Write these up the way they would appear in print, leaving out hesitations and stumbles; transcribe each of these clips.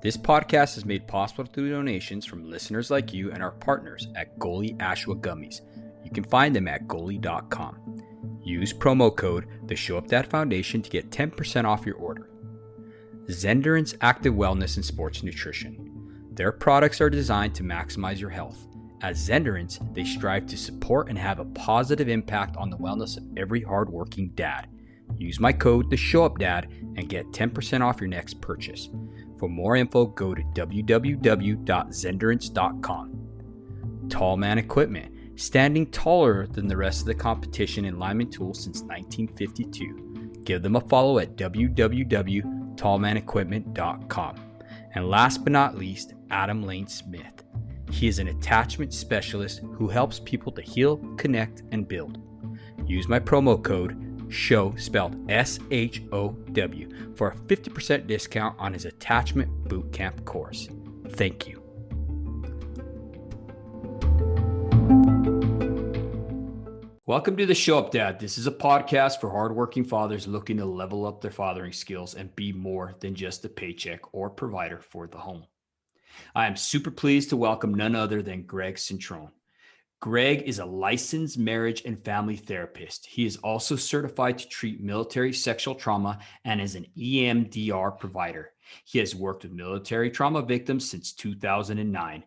This podcast is made possible through donations from listeners like you and our partners at Goalie Ashwa Gummies. You can find them at goalie.com. Use promo code The Show Up Dad Foundation to get 10% off your order. Zenderance Active Wellness and Sports Nutrition. Their products are designed to maximize your health. As Zenderance, they strive to support and have a positive impact on the wellness of every hardworking dad. Use my code The Show Up Dad and get 10% off your next purchase. For more info, go to www.zenderance.com. Tall Man Equipment. Standing taller than the rest of the competition in lineman tools since 1952. Give them a follow at www.tallmanequipment.com. And last but not least, Adam Lane Smith. He is an attachment specialist who helps people to heal, connect, and build. Use my promo code SHOW, spelled SHOW, for a 50% discount on his attachment bootcamp course. Thank you. Welcome to the Show Up Dad. This is a podcast for hardworking fathers looking to level up their fathering skills and be more than just a paycheck or provider for the home. I am super pleased to welcome none other than Greg Centrone. Greg is a licensed marriage and family therapist. He is also certified to treat military sexual trauma and is an EMDR provider. He has worked with military trauma victims since 2009.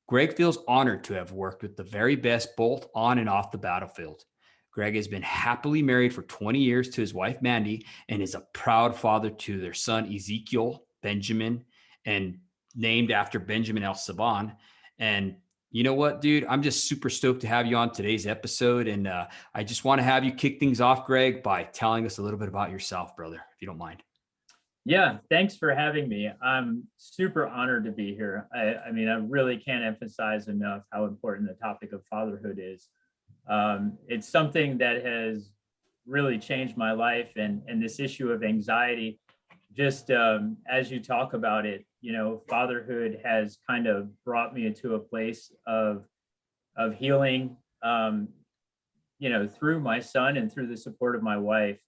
Greg feels honored to have worked with the very best both on and off the battlefield. Greg has been happily married for 20 years to his wife, Mandy, and is a proud father to their son, Ezekiel Benjamin, and named after Benjamin El Sebban. And you know what, dude? I'm just super stoked to have you on today's episode. And I just want to have you kick things off, Greg, by telling us a little bit about yourself, brother, if you don't mind. Yeah, thanks for having me. I'm super honored to be here. I mean, I really can't emphasize enough how important the topic of fatherhood is. It's something that has really changed my life, and this issue of anxiety, just as you talk about it, you know, fatherhood has kind of brought me into a place of healing, you know, through my son and through the support of my wife.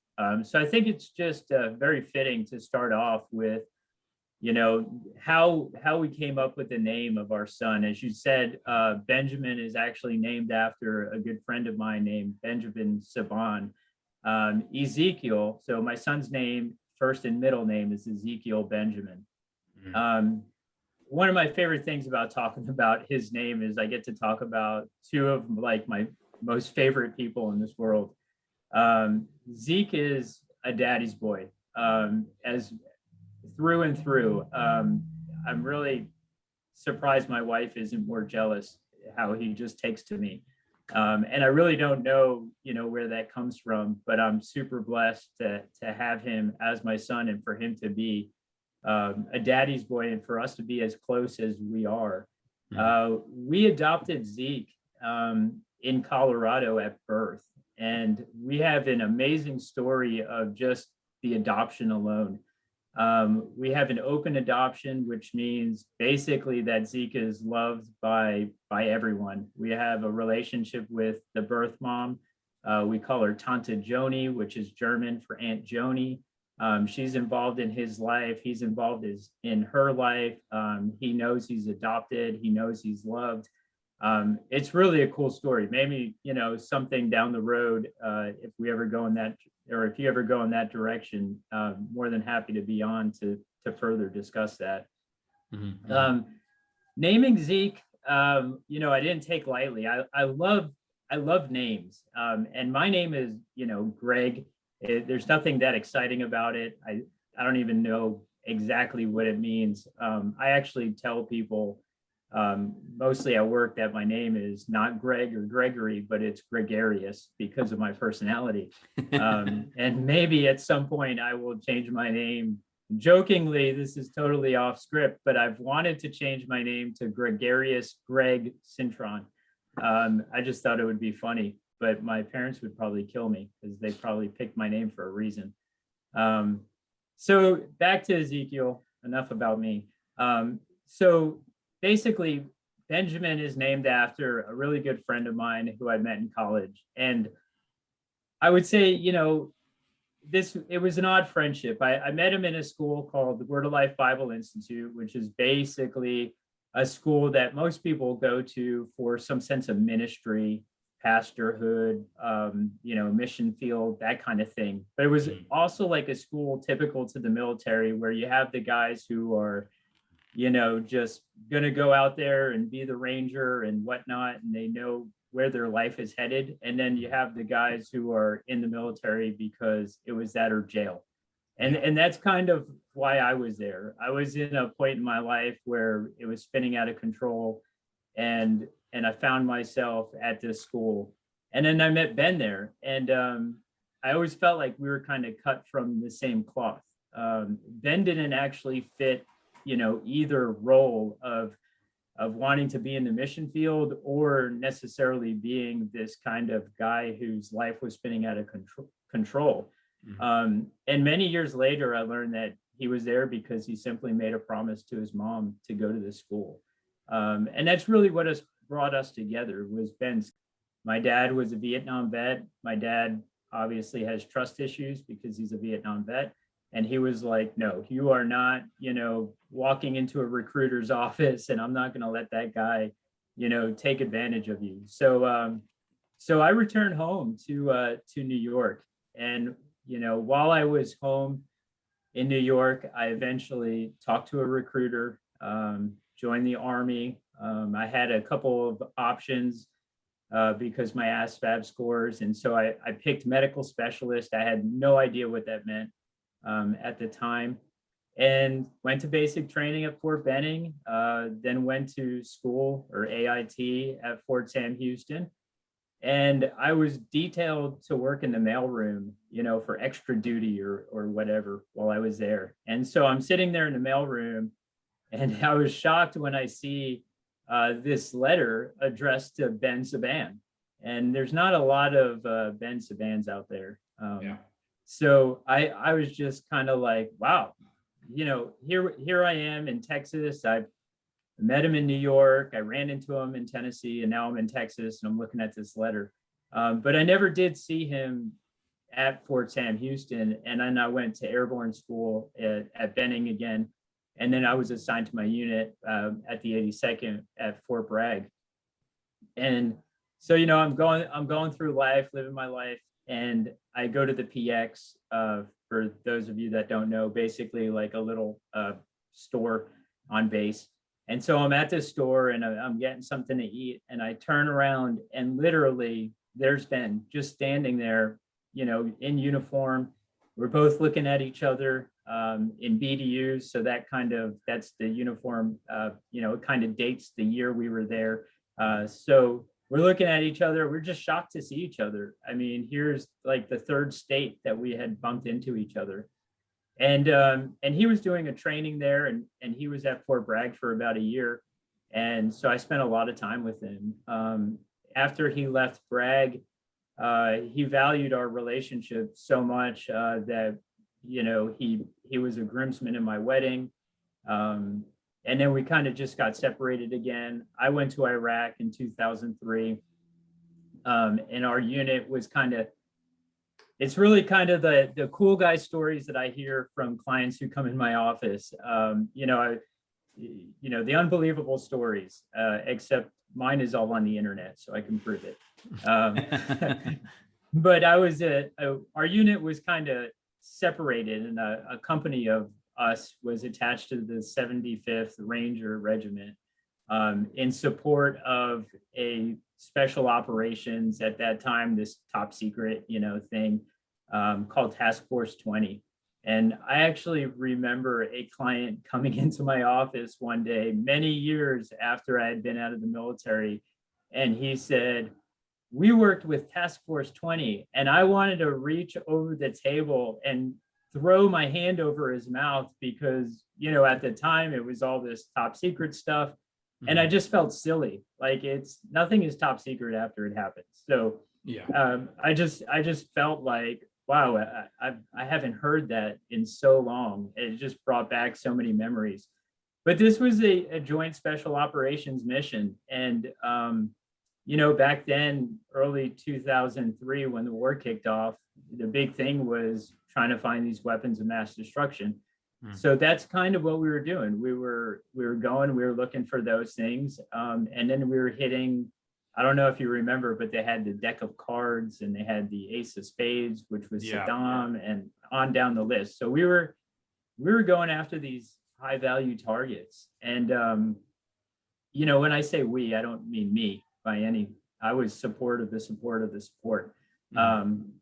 So I think it's just very fitting to start off with, you know, how we came up with the name of our son. As you said, Benjamin is actually named after a good friend of mine named Benjamin Sebban. Ezekiel, so my son's name, first and middle name, is Ezekiel Benjamin. One of my favorite things about talking about his name is I get to talk about two of like my most favorite people in this world. Zeke is a daddy's boy, as through and through. I'm really surprised my wife isn't more jealous how he just takes to me. And I really don't know, you know, where that comes from, but I'm super blessed to have him as my son and for him to be a daddy's boy and for us to be as close as we are. We adopted Zeke in Colorado at birth. And we have an amazing story of just the adoption alone. We have an open adoption, which means basically that Zeke is loved by everyone. We have a relationship with the birth mom. We call her Tante Joni, which is German for Aunt Joni. She's involved in his life. He's involved in her life. He knows he's adopted. He knows he's loved. It's really a cool story. Maybe, you know, something down the road, if we ever go in that, or if you ever go in that direction, more than happy to be on to further discuss that. Naming Zeke, you know, I didn't take lightly. I love names. And my name is, you know, Greg. There's nothing that exciting about it. I don't even know exactly what it means. I actually tell people, mostly at work, that my name is not Greg or Gregory, but it's gregarious because of my personality. And maybe at some point I will change my name. Jokingly, this is totally off script, but I've wanted to change my name to Gregarious Greg Centrone. I just thought it would be funny, but my parents would probably kill me because they probably picked my name for a reason. So back to Ezekiel, enough about me. So basically, Benjamin is named after a really good friend of mine who I met in college. And I would say, you know, it was an odd friendship. I met him in a school called the Word of Life Bible Institute, which is basically a school that most people go to for some sense of ministry, pastorhood, mission field, that kind of thing. But it was also like a school typical to the military, where you have the guys who are, just going to go out there and be the ranger and whatnot, and they know where their life is headed. And then you have the guys who are in the military because it was that or jail. And that's kind of why I was there. I was in a point in my life where it was spinning out of control, and I found myself at this school. And then I met Ben there, and I always felt like we were kind of cut from the same cloth. Ben didn't actually fit, either role of wanting to be in the mission field or necessarily being this kind of guy whose life was spinning out of control. And many years later, I learned that he was there because he simply made a promise to his mom to go to this school. And that's really what has brought us together, was Ben's. My dad was a Vietnam vet. My dad obviously has trust issues because he's a Vietnam vet. And he was like, no, you are not, walking into a recruiter's office, and I'm not going to let that guy, take advantage of you. So I returned home to New York. And, while I was home in New York, I eventually talked to a recruiter, joined the Army. I had a couple of options because my ASVAB scores. And so I picked medical specialist. I had no idea what that meant at the time, and went to basic training at Fort Benning, then went to school, or AIT, at Fort Sam Houston. And I was detailed to work in the mailroom, for extra duty or whatever while I was there. And so I'm sitting there in the mailroom, and I was shocked when I see this letter addressed to Ben Sebban. And there's not a lot of Ben Sebans out there. So I was just kind of like, wow, here I am in Texas. I met him in New York. I ran into him in Tennessee, and now I'm in Texas, and I'm looking at this letter. But I never did see him at Fort Sam Houston. And then I went to airborne school at Benning again. And then I was assigned to my unit at the 82nd at Fort Bragg. And so, I'm going through life, living my life. And I go to the PX, for those of you that don't know, basically like a little store on base. And so I'm at this store, and I'm getting something to eat, and I turn around, and literally there's Ben just standing there, in uniform. We're both looking at each other in BDUs. So that's the uniform, it kind of dates the year we were there. So we're looking at each other. We're just shocked to see each other. I mean, here's like the third state that we had bumped into each other. And he was doing a training there, and he was at Fort Bragg for about a year. And so I spent a lot of time with him. After he left Bragg, he valued our relationship so much that, he was a groomsman in my wedding. And then we kind of just got separated again. I went to Iraq in 2003. And our unit was it's really kind of the cool guy stories that I hear from clients who come in my office. The unbelievable stories, except mine is all on the internet, so I can prove it. But our unit was kind of separated, and a company of us was attached to the 75th Ranger Regiment in support of a special operations at that time, this top secret, thing called Task Force 20. And I actually remember a client coming into my office one day, many years after I had been out of the military, and he said, "We worked with Task Force 20," and I wanted to reach over the table and throw my hand over his mouth because, at the time it was all this top secret stuff. And I just felt silly. Like nothing is top secret after it happens. So I just felt like, wow, I haven't heard that in so long. It just brought back so many memories. But this was a joint special operations mission. And, back then, early 2003, when the war kicked off, the big thing was trying to find these weapons of mass destruction. Mm. So that's kind of what we were doing. We were looking for those things. And then we were hitting, I don't know if you remember, but they had the deck of cards and they had the ace of spades, which was Saddam, and on down the list. So we were going after these high value targets. And, when I say we, I don't mean me by any, I was support of the support.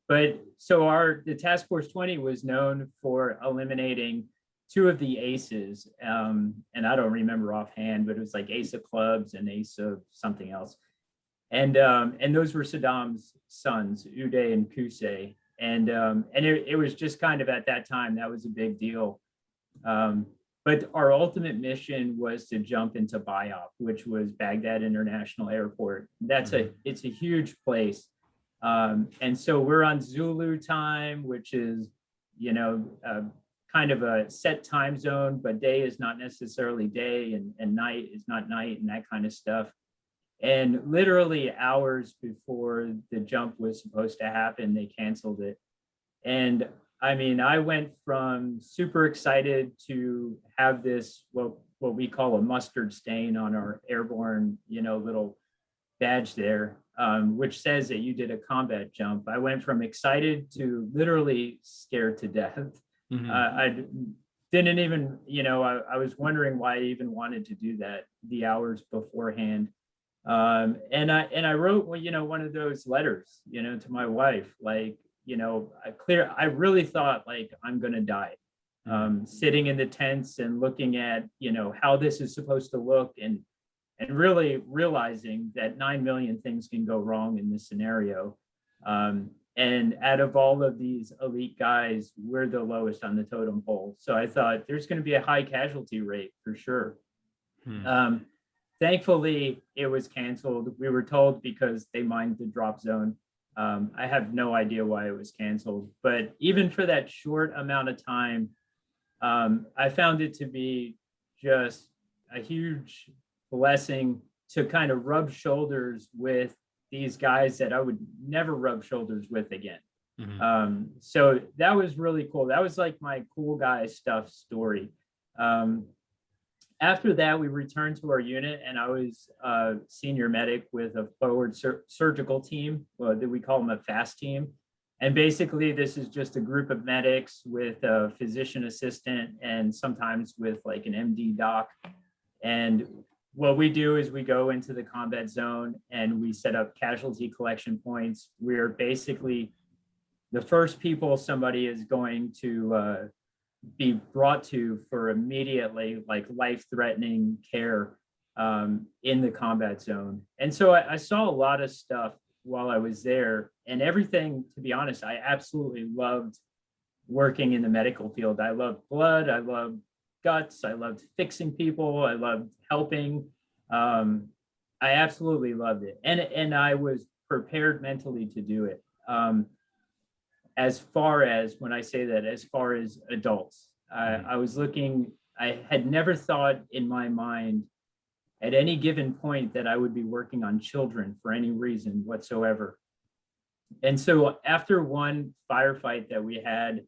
But so the Task Force 20 was known for eliminating two of the aces. And I don't remember offhand, but it was like ace of clubs and ace of something else. And those were Saddam's sons, Uday and Kusay. And it was just kind of at that time, that was a big deal. But our ultimate mission was to jump into BIOP, which was Baghdad International Airport. It's a huge place. And so we're on Zulu time, which is, kind of a set time zone, but day is not necessarily day and night is not night and that kind of stuff. And literally hours before the jump was supposed to happen, they canceled it. And I mean, I went from super excited to have this, what we call a mustard stain on our airborne, little badge there, which says that you did a combat jump. I went from excited to literally scared to death. Mm-hmm. I didn't even, I was wondering why I even wanted to do that the hours beforehand. And I wrote, one of those letters, to my wife, like, I really thought like I'm going to die, sitting in the tents and looking at, how this is supposed to look and really realizing that 9 million things can go wrong in this scenario. And out of all of these elite guys, we're the lowest on the totem pole. So I thought there's going to be a high casualty rate for sure. Thankfully, it was canceled. We were told because they mined the drop zone. I have no idea why it was canceled, but even for that short amount of time, I found it to be just a huge blessing to kind of rub shoulders with these guys that I would never rub shoulders with again. Mm-hmm. So that was really cool. That was like my cool guy stuff story. After that, we returned to our unit, and I was a senior medic with a forward surgical team. We call them a FAST team. And basically, this is just a group of medics with a physician assistant and sometimes with like an MD doc. And what we do is we go into the combat zone and we set up casualty collection points. We're basically the first people somebody is going to be brought to for immediately like life-threatening care in the combat zone. And so I saw a lot of stuff while I was there, and everything, to be honest, I absolutely loved working in the medical field. I loved blood, I loved guts, I loved fixing people, I loved helping. I absolutely loved it. And I was prepared mentally to do it. As far as, when I say that, as far as adults, I was looking, I had never thought in my mind at any given point that I would be working on children for any reason whatsoever. And so after one firefight that we had,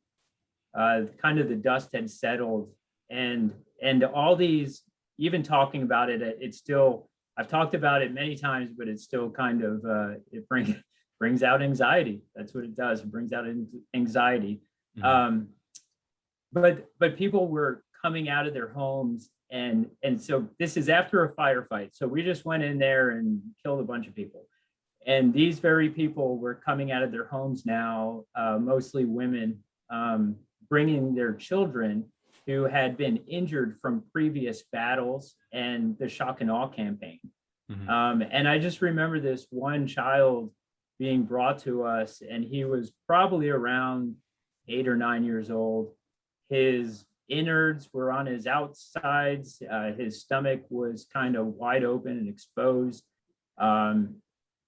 kind of the dust had settled, and all these, even talking about it, it's still, I've talked about it many times, but it's still kind of, it brings out anxiety. That's what it does. It brings out anxiety. Mm-hmm. But people were coming out of their homes, and so this is after a firefight. So we just went in there and killed a bunch of people. And these very people were coming out of their homes now, mostly women, bringing their children who had been injured from previous battles and the shock and awe campaign. Mm-hmm. And I just remember this one child being brought to us, and he was probably around 8 or 9 years old. His innards were on his outsides. His stomach was kind of wide open and exposed.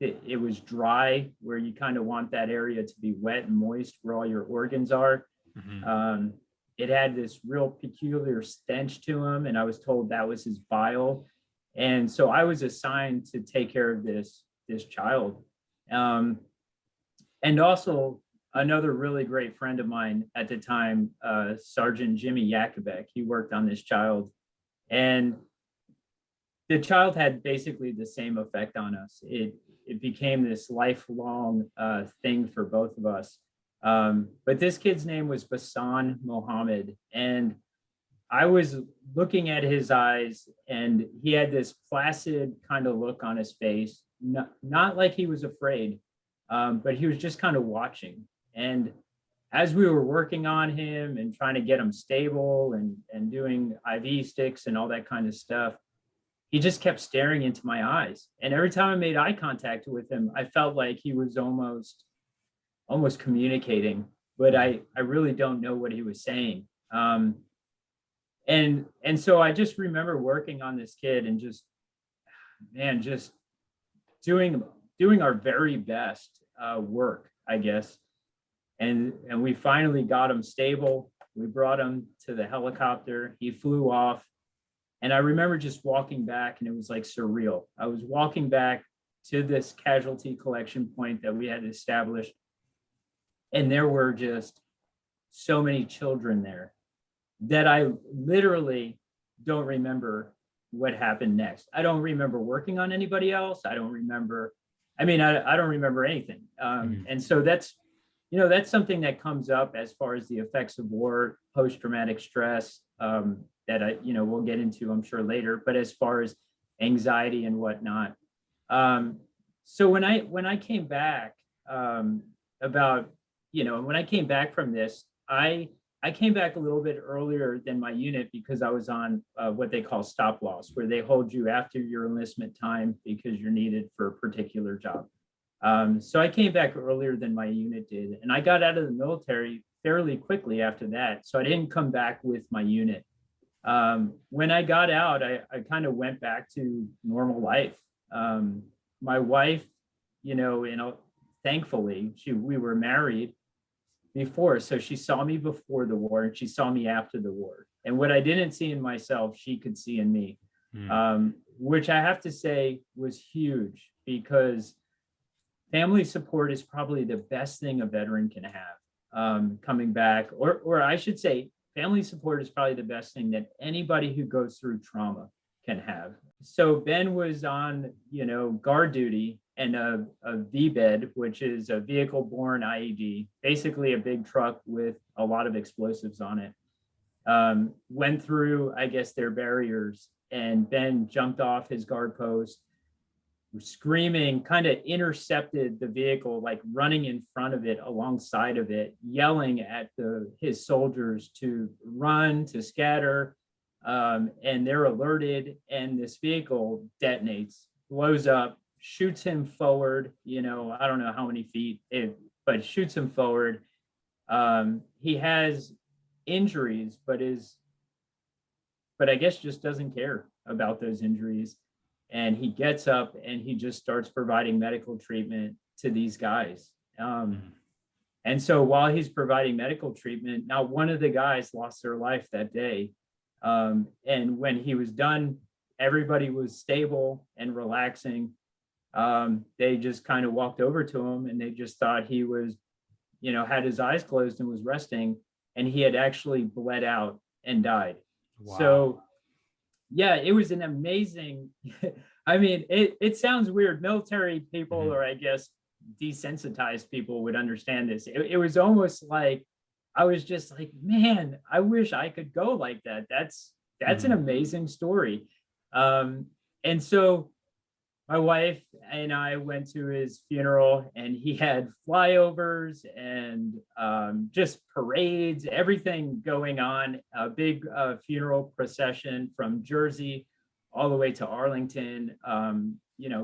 It was dry, where you kind of want that area to be wet and moist where all your organs are. Mm-hmm. It had this real peculiar stench to him, and I was told that was his bile. And so I was assigned to take care of this child. And also, another really great friend of mine at the time, Sergeant Jimmy Yakubek. He worked on this child, and the child had basically the same effect on us. It became this lifelong thing for both of us. But this kid's name was Basan Mohammed, and I was looking at his eyes, and he had this placid kind of look on his face, not like he was afraid, but he was just kind of watching. And as we were working on him and trying to get him stable and doing IV sticks and all that kind of stuff, he just kept staring into my eyes. And every time I made eye contact with him, I felt like he was almost communicating, but I really don't know what he was saying. And so I just remember working on this kid and just doing our very best work, I guess. And we finally got him stable. We brought him to the helicopter. He flew off. And I remember just walking back, and it was like surreal. I was walking back to this casualty collection point that we had established, and there were just so many children there that I literally don't remember what happened next. I don't remember working on anybody else. I don't remember anything. And so that's something that comes up as far as the effects of war, post-traumatic stress, that we'll get into, I'm sure, later, but as far as anxiety and whatnot. So when I came back when I came back from this, I came back a little bit earlier than my unit because I was on what they call stop loss, where they hold you after your enlistment time because you're needed for a particular job. So I came back earlier than my unit did, and I got out of the military fairly quickly after that. So I didn't come back with my unit. When I got out, I kind of went back to normal life. My wife, thankfully, we were married before, so she saw me before the war and she saw me after the war. And what I didn't see in myself, she could see in me, which I have to say was huge, because family support is probably the best thing a veteran can have coming back, or I should say, family support is probably the best thing that anybody who goes through trauma can have. So Ben was on, guard duty, and a VBED, which is a vehicle-borne IED, basically a big truck with a lot of explosives on it, went through, I guess, their barriers, and Ben jumped off his guard post, screaming, kind of intercepted the vehicle, like running in front of it, alongside of it, yelling at his soldiers to run, to scatter, and they're alerted, and this vehicle detonates, blows up, shoots him forward, I don't know how many feet, but shoots him forward. He has injuries, but I guess just doesn't care about those injuries. And he gets up and he just starts providing medical treatment to these guys. And so while he's providing medical treatment, now one of the guys lost their life that day. And when he was done, everybody was stable and relaxing. They just kind of walked over to him, and they just thought he was, had his eyes closed and was resting, and he had actually bled out and died. Wow. So yeah, it was an amazing, I mean, it sounds weird. Military people, or I guess desensitized people, would understand this. It was almost like, I was just like, man, I wish I could go like that. That's an amazing story. And so my wife and I went to his funeral, and he had flyovers and just parades, everything going on, a big funeral procession from Jersey all the way to Arlington,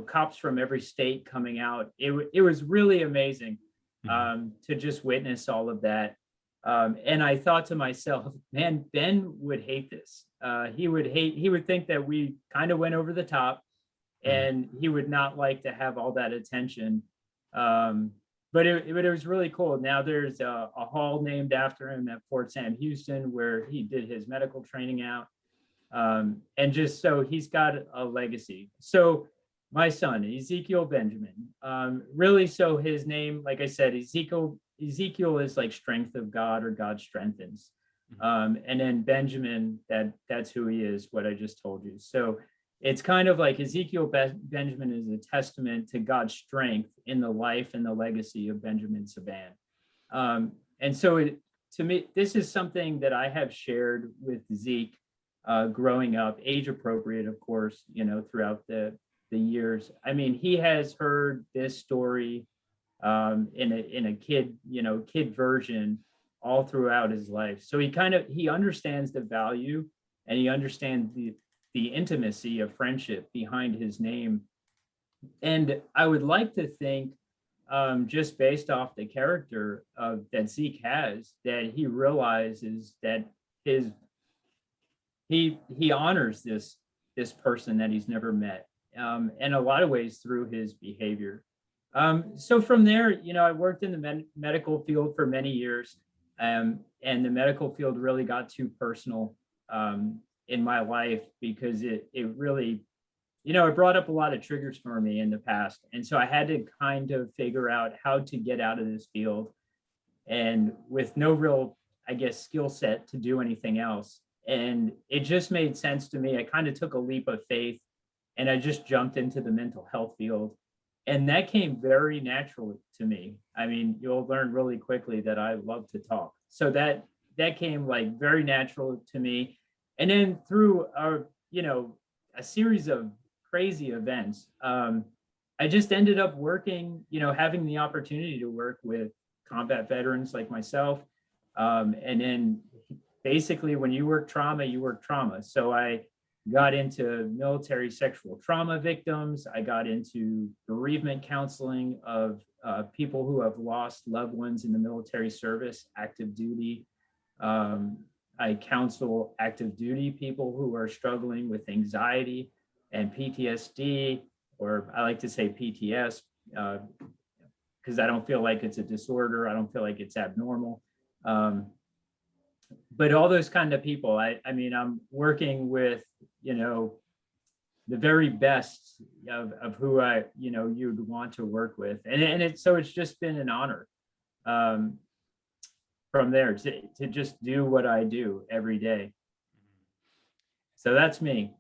cops from every state coming out. It was really amazing to just witness all of that. And I thought to myself, man, Ben would hate this. He would think that we kind of went over the top, and he would not like to have all that attention. But it was really cool. Now there's a hall named after him at Fort Sam Houston, where he did his medical training out. And just so he's got a legacy. So my son, Ezekiel Benjamin, really, so his name, like I said, Ezekiel Ezekiel is like strength of God, or God strengthens. And then Benjamin, that's who he is, what I just told you. So it's kind of like Ezekiel Benjamin is a testament to God's strength in the life and the legacy of Benjamin Sebban. And so to me, this is something that I have shared with Zeke growing up, age appropriate, of course, throughout the years. I mean, he has heard this story in a kid version all throughout his life. So he understands the value, and he understands the intimacy of friendship behind his name. And I would like to think, just based off the character that Zeke has, that he realizes that he honors this person that he's never met, in a lot of ways through his behavior. So from there, I worked in the medical field for many years, and the medical field really got too personal in my life, because it really, it brought up a lot of triggers for me in the past. And so I had to kind of figure out how to get out of this field, and with no real, I guess, skill set to do anything else. And it just made sense to me. I kind of took a leap of faith, and I just jumped into the mental health field. And that came very natural to me. I mean, you'll learn really quickly that I love to talk. So that came like very natural to me. And then through a series of crazy events, I just ended up working, having the opportunity to work with combat veterans like myself. And then basically when you work trauma. So I got into military sexual trauma victims. I got into bereavement counseling of people who have lost loved ones in the military service, active duty. I counsel active duty people who are struggling with anxiety and PTSD, or I like to say PTS, because I don't feel like it's a disorder. I don't feel like it's abnormal. But all those kind of people, I mean, I'm working with, the very best of who you'd want to work with. And it's just been an honor from there to just do what I do every day. So that's me.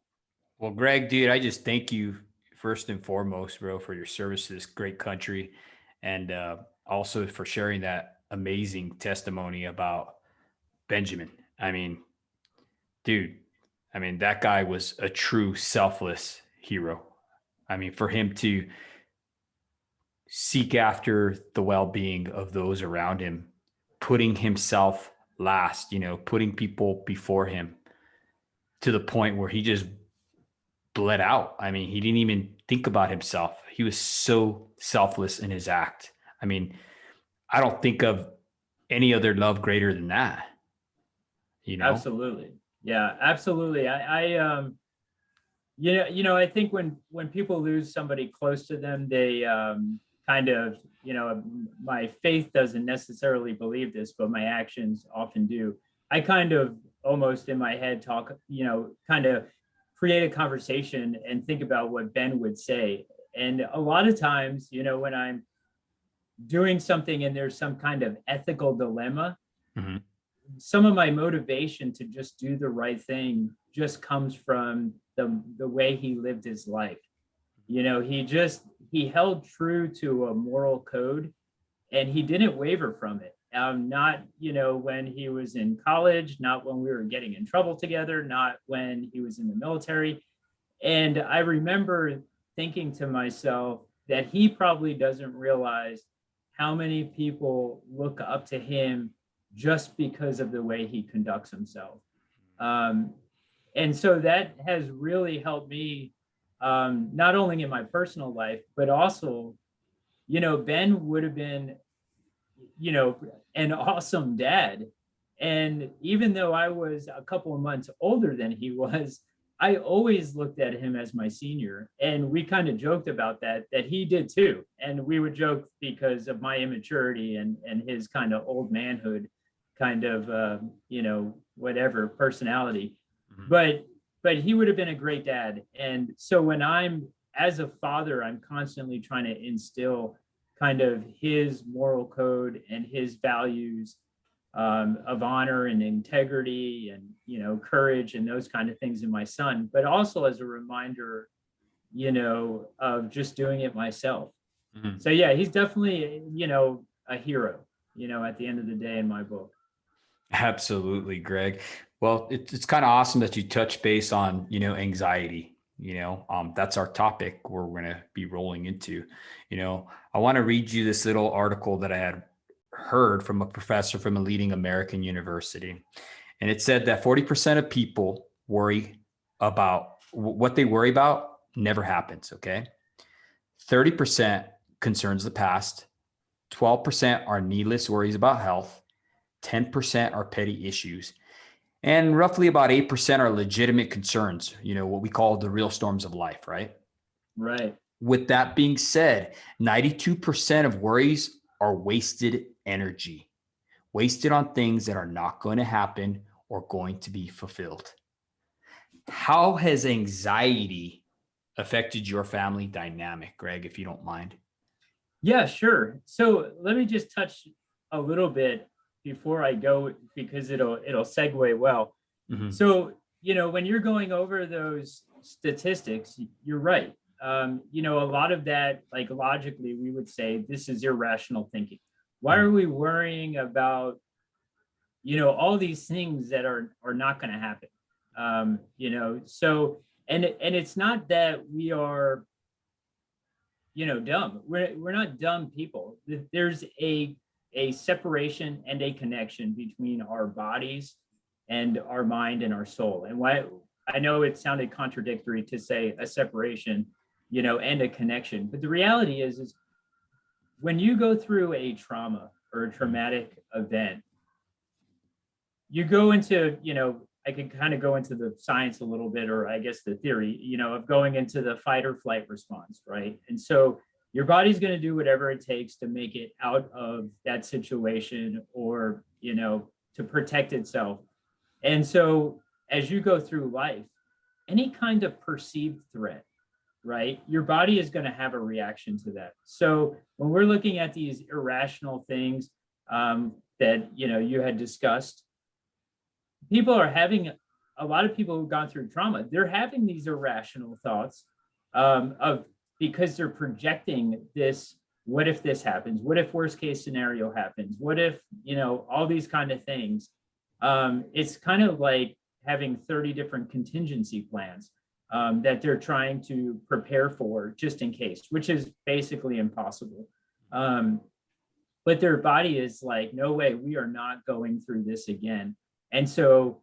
Well, Greg, dude, I just thank you first and foremost, bro, for your service to this great country, and also for sharing that amazing testimony about Benjamin. I mean, dude, that guy was a true selfless hero. I mean, for him to seek after the well-being of those around him, putting himself last, putting people before him, to the point where he just bled out. I mean, he didn't even think about himself. He was so selfless in his act. I mean, I don't think of any other love greater than that. Absolutely. Yeah, absolutely. I I think when people lose somebody close to them, they kind of, my faith doesn't necessarily believe this, but my actions often do. I kind of almost in my head talk, kind of create a conversation and think about what Ben would say. And a lot of times, when I'm doing something and there's some kind of ethical dilemma, mm-hmm. some of my motivation to just do the right thing just comes from the way he lived his life. He held true to a moral code, and he didn't waver from it. Not, when he was in college, not when we were getting in trouble together, not when he was in the military. And I remember thinking to myself that he probably doesn't realize how many people look up to him just because of the way he conducts himself. And so that has really helped me, not only in my personal life, but also, Ben would have been, an awesome dad. And even though I was a couple of months older than he was, I always looked at him as my senior. And we kind of joked about that he did too. And we would joke because of my immaturity and his kind of old manhood kind of, whatever personality. Mm-hmm. But he would have been a great dad. And so when as a father, I'm constantly trying to instill kind of his moral code and his values of honor and integrity and, courage and those kind of things in my son, but also as a reminder, of just doing it myself. Mm-hmm. So yeah, he's definitely, a hero, at the end of the day in my book. Absolutely, Greg. Well, it's kind of awesome that you touch base on, anxiety. That's our topic we're going to be rolling into. I want to read you this little article that I had heard from a professor from a leading American university. And it said that 40% of people worry about what they worry about never happens. Okay. 30% concerns the past. 12% are needless worries about health. 10% are petty issues. And roughly about 8% are legitimate concerns, what we call the real storms of life, right? Right. With that being said, 92% of worries are wasted energy, wasted on things that are not going to happen or going to be fulfilled. How has anxiety affected your family dynamic, Greg, if you don't mind? Yeah, sure. So let me just touch a little bit before I go, because it'll segue well. Mm-hmm. So, when you're going over those statistics, you're right. A lot of that, like logically, we would say this is irrational thinking. Why are we worrying about, all these things that are not going to happen? So, and it's not that we are, dumb. We're not dumb people. There's a separation and a connection between our bodies and our mind and our soul. And why I know it sounded contradictory to say a separation, and a connection, but the reality is when you go through a trauma or a traumatic event, you go into, I can kind of go into the science a little bit, or I guess the theory, of going into the fight or flight response, right? And so your body's going to do whatever it takes to make it out of that situation, or, to protect itself. And so as you go through life, any kind of perceived threat, right, your body is going to have a reaction to that. So when we're looking at these irrational things that, you had discussed, people are having, a lot of people who've gone through trauma, they're having these irrational thoughts because they're projecting this, what if this happens? What if worst case scenario happens? What if, all these kind of things. It's kind of like having 30 different contingency plans that they're trying to prepare for just in case, which is basically impossible. But their body is like, no way, we are not going through this again. And so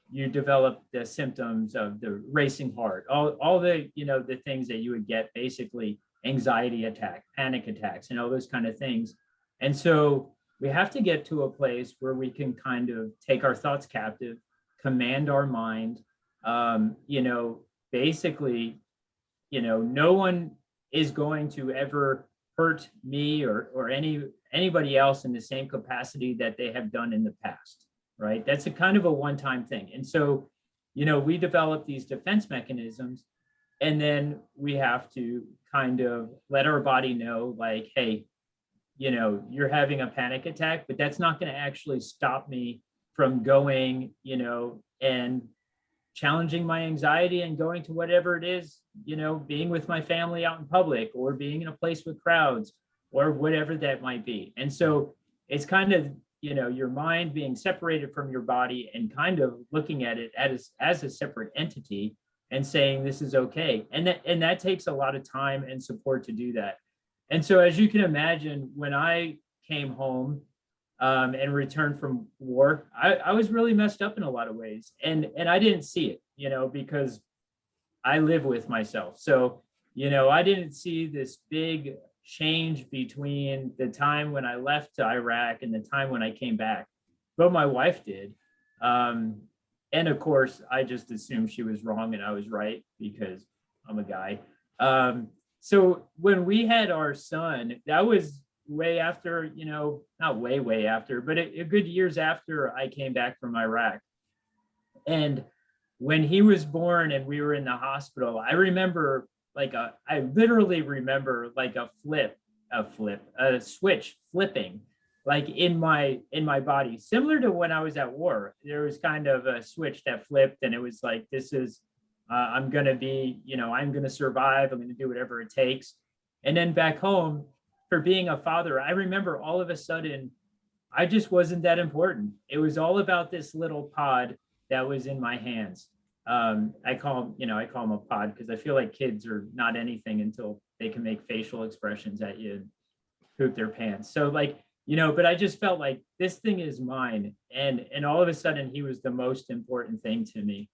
you develop the symptoms of the racing heart, all the, the things that you would get, basically anxiety attack, panic attacks, and all those kind of things. And so we have to get to a place where we can kind of take our thoughts captive, command our mind, basically, no one is going to ever hurt me or anybody else in the same capacity that they have done in the past. Right? That's a kind of a one-time thing. And so, we develop these defense mechanisms, and then we have to kind of let our body know, like, hey, you're having a panic attack, but that's not going to actually stop me from going, and challenging my anxiety and going to whatever it is, being with my family out in public, or being in a place with crowds, or whatever that might be. And so it's kind of, your mind being separated from your body and kind of looking at it as a separate entity and saying, this is okay. And that takes a lot of time and support to do that. And so, as you can imagine, when I came home and returned from war, I was really messed up in a lot of ways. And I didn't see it, because I live with myself. So, I didn't see this big change between the time when I left to Iraq and the time when I came back, but my wife did. And of course, I just assumed she was wrong and I was right because I'm a guy. So when we had our son, that was way after, not way after, but a good years after I came back from Iraq. And when he was born and we were in the hospital, I literally remember like a flip a switch flipping, like in my body, similar to when I was at war. There was kind of a switch that flipped, and it was like, this is, I'm gonna be, I'm gonna survive. I'm gonna do whatever it takes. And then back home, for being a father, I remember all of a sudden, I just wasn't that important. It was all about this little pod that was in my hands. I call them a pod because I feel like kids are not anything until they can make facial expressions at you and poop their pants. So like, but I just felt like this thing is mine. And all of a sudden he was the most important thing to me.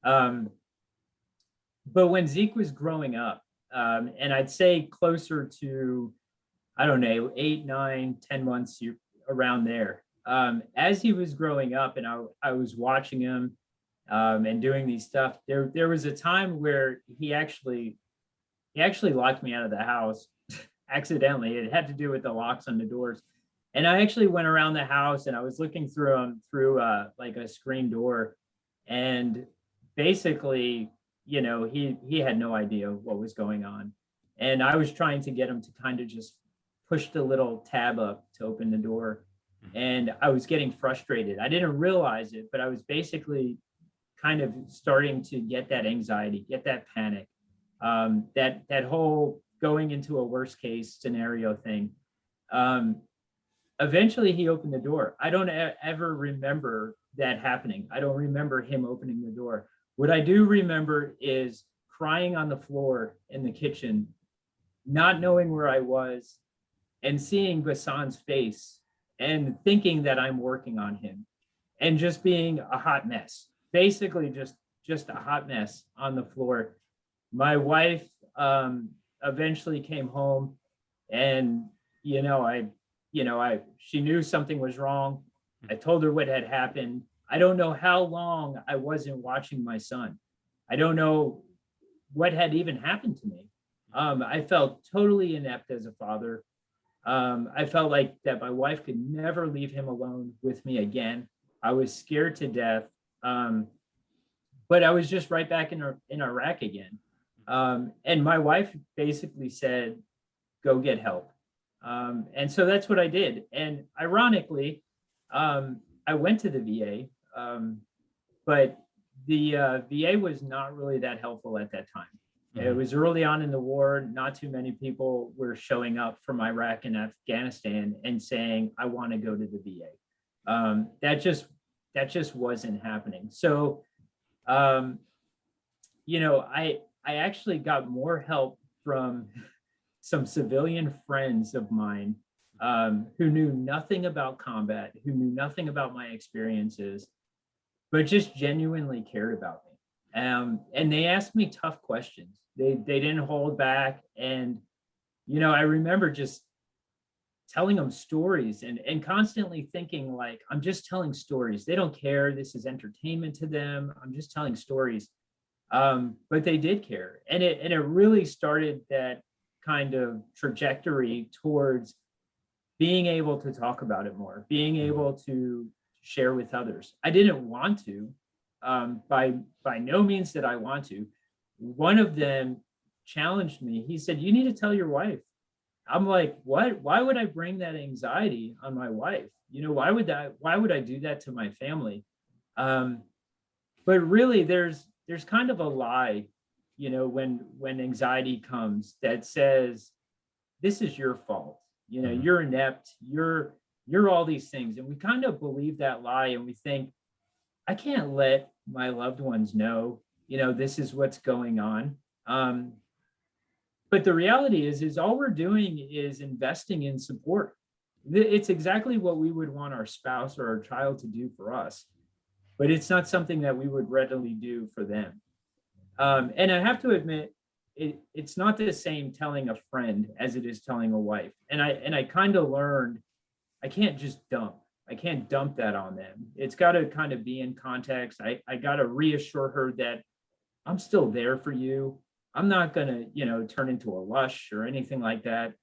But when Zeke was growing up, and I'd say closer to, I don't know, 8, 9, 10 months around there, as he was growing up and I was watching him and doing these stuff, there was a time where he actually locked me out of the house accidentally. It had to do with the locks on the doors. And I actually went around the house and I was looking through like a screen door, and basically, he had no idea what was going on. And I was trying to get him to kind of just push the little tab up to open the door. And I was getting frustrated. I didn't realize it, but I was basically kind of starting to get that anxiety, get that panic, that whole going into a worst case scenario thing. Eventually he opened the door. I don't ever remember that happening. I don't remember him opening the door. What I do remember is crying on the floor in the kitchen, not knowing where I was, and seeing Ghassan's face and thinking that I'm working on him, and just being a hot mess, basically just a hot mess on the floor. My wife eventually came home, and she knew something was wrong. I told her what had happened. I don't know how long I wasn't watching my son. I don't know what had even happened to me. I felt totally inept as a father. I felt like that my wife could never leave him alone with me again. I was scared to death. But I was just right back in Iraq again. And my wife basically said, go get help. And so that's what I did. And ironically, I went to the VA, but the VA was not really that helpful at that time. Mm-hmm. It was early on in the war. Not too many people were showing up from Iraq and Afghanistan and saying, I want to go to the VA. That just wasn't happening. So, I actually got more help from some civilian friends of mine who knew nothing about combat, who knew nothing about my experiences, but just genuinely cared about me. And they asked me tough questions. They didn't hold back. And, I remember just telling them stories and constantly thinking like, I'm just telling stories. They don't care. This is entertainment to them. I'm just telling stories. But they did care. And it really started that kind of trajectory towards being able to talk about it more, being able to share with others. I didn't want to, by no means did I want to. One of them challenged me. He said, you need to tell your wife. I'm like, what? Why would I bring that anxiety on my wife? Why would I do that to my family? But really there's kind of a lie, when anxiety comes that says, this is your fault. You're inept, you're all these things. And we kind of believe that lie, and we think, I can't let my loved ones know, this is what's going on. But the reality is all we're doing is investing in support. It's exactly what we would want our spouse or our child to do for us, but it's not something that we would readily do for them. And I have to admit, it's not the same telling a friend as it is telling a wife. And I kind of learned I can't just dump. I can't dump that on them. It's got to kind of be in context. I got to reassure her that I'm still there for you. I'm not going to, turn into a lush or anything like that.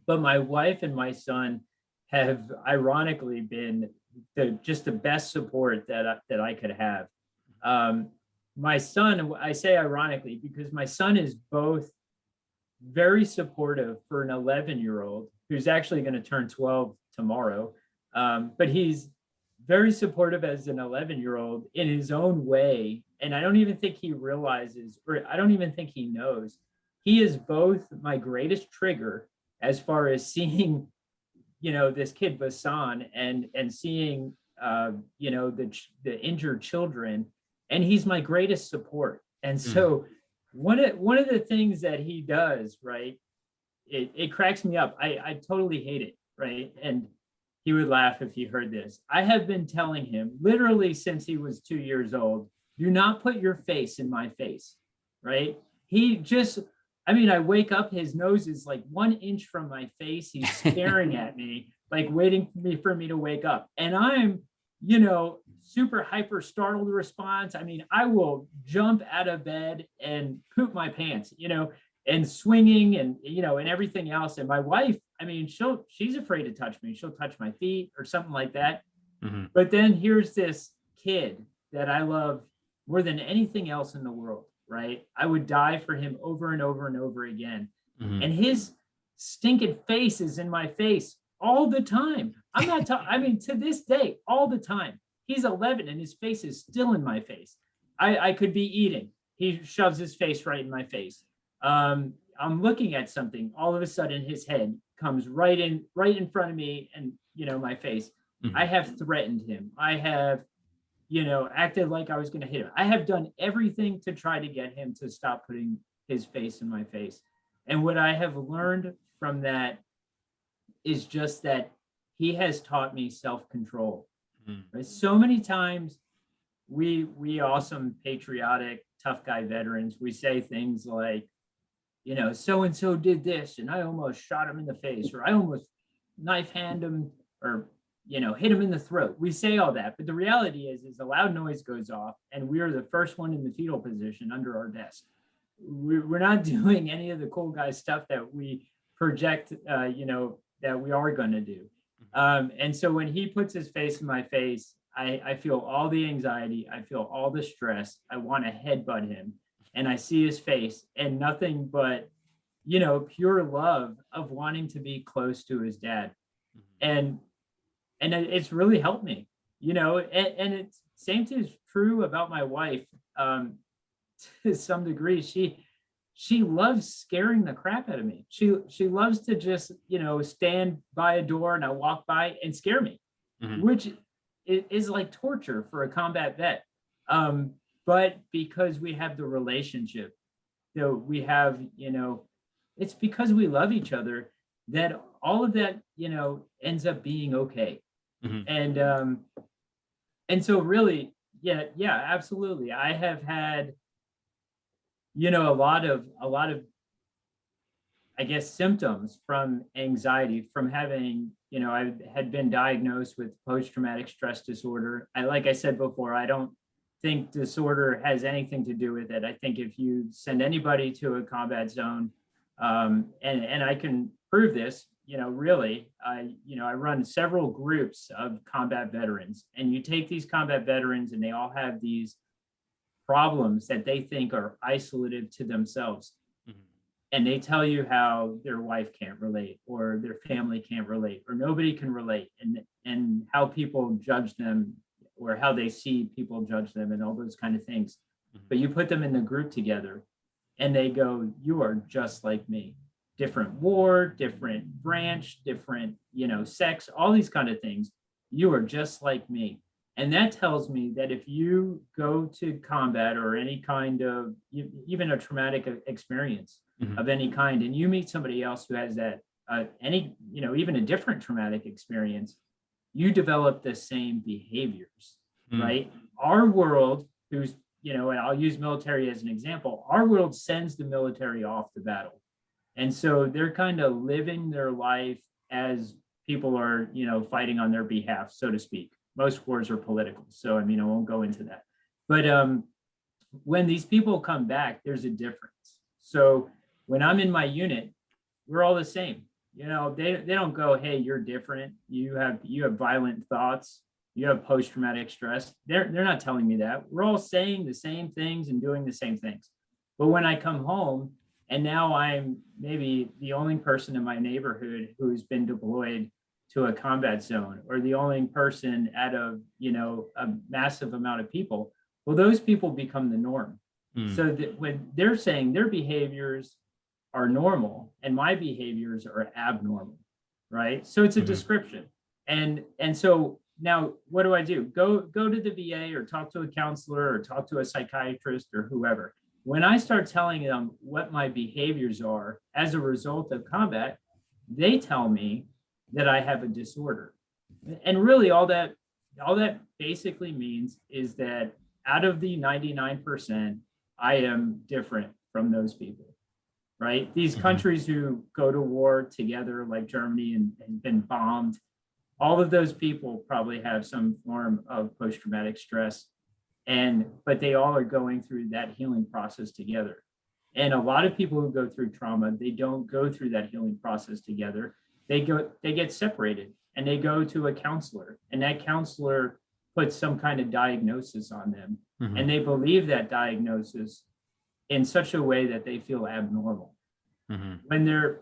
But my wife and my son have ironically been just the best support that I could have. My son, I say ironically, because my son is both very supportive for an 11-year-old who's actually going to turn 12 tomorrow. But he's very supportive as an 11-year-old in his own way. And I don't even think he realizes, or I don't even think he knows. He is both my greatest trigger as far as seeing, this kid Vasan and seeing, the injured children, and he's my greatest support. And so one of the things that he does, right, it cracks me up. I totally hate it, right? And he would laugh if he heard this. I have been telling him literally since he was 2 years old, do not put your face in my face, right? I wake up, his nose is like 1 inch from my face. He's staring at me, like waiting for me to wake up. And I'm, super hyper startled response. I will jump out of bed and poop my pants, and swinging and, and everything else. And my wife, she's afraid to touch me. She'll touch my feet or something like that. Mm-hmm. But then here's this kid that I love more than anything else in the world, right? I would die for him over and over and over again. Mm-hmm. And his stinking face is in my face all the time. I'm not to this day, all the time. He's 11 and his face is still in my face. I could be eating. He shoves his face right in my face. I'm looking at something. All of a sudden, his head comes right in front of me and, my face. Mm-hmm. I have threatened him. I have, acted like I was going to hit him. I have done everything to try to get him to stop putting his face in my face. And what I have learned from that is just that he has taught me self-control. Mm-hmm. Right? So many times we awesome, patriotic, tough guy veterans, we say things like, so-and-so did this and I almost shot him in the face, or I almost knife hand him, or, hit him in the throat. We say all that, but the reality is a loud noise goes off and we're the first one in the fetal position under our desk. We're not doing any of the cool guy stuff that we project, that we are going to do. And so when he puts his face in my face, I feel all the anxiety. I feel all the stress. I want to headbutt him. And I see his face and nothing but, pure love of wanting to be close to his dad. And it's really helped me, and it's same is true about my wife. To some degree, she loves scaring the crap out of me. She loves to just, stand by a door and I walk by and scare me, mm-hmm. which is like torture for a combat vet. But because we have the relationship that we have, it's because we love each other that all of that, ends up being okay. Mm-hmm. And so really, yeah, absolutely. I have had, a lot of, I guess, symptoms from anxiety from having, I had been diagnosed with post-traumatic stress disorder. Like I said before, I don't think disorder has anything to do with it. I think if you send anybody to a combat zone, and I can prove this, really, I run several groups of combat veterans, and you take these combat veterans and they all have these problems that they think are isolative to themselves. Mm-hmm. And they tell you how their wife can't relate, or their family can't relate, or nobody can relate, and how people judge them, or how they see people judge them, and all those kind of things. Mm-hmm. But you put them in the group together and they go, you are just like me. Different war, different branch, different, sex, all these kind of things. You are just like me. And that tells me that if you go to combat or any kind of, even a traumatic experience mm-hmm. of any kind, and you meet somebody else who has that, even a different traumatic experience, you develop the same behaviors, mm-hmm. right? Our world, who's, and I'll use military as an example, our world sends the military off to battle. And so they're kind of living their life as people are, fighting on their behalf, so to speak. Most wars are political. So, I won't go into that. But when these people come back, there's a difference. So when I'm in my unit, we're all the same. They don't go, hey, you're different. You have violent thoughts. You have post-traumatic stress. They're not telling me that. We're all saying the same things and doing the same things. But when I come home And now I'm maybe the only person in my neighborhood who's been deployed to a combat zone, or the only person out of, a massive amount of people. Well, those people become the norm. So that when they're saying their behaviors are normal and my behaviors are abnormal, right? So it's a description. And so now what do? Go to the VA or talk to a counselor or talk to a psychiatrist or whoever. When I start telling them what my behaviors are as a result of combat, they tell me that I have a disorder. And really all that basically means is that out of the 99%, I am different from those people, right? These countries who go to war together, like Germany, and been bombed, all of those people probably have some form of post-traumatic stress. But they all are going through that healing process together. And a lot of people who go through trauma, they don't go through that healing process together. They get separated and they go to a counselor, and that counselor puts some kind of diagnosis on them. And they believe that diagnosis in such a way that they feel abnormal. When they're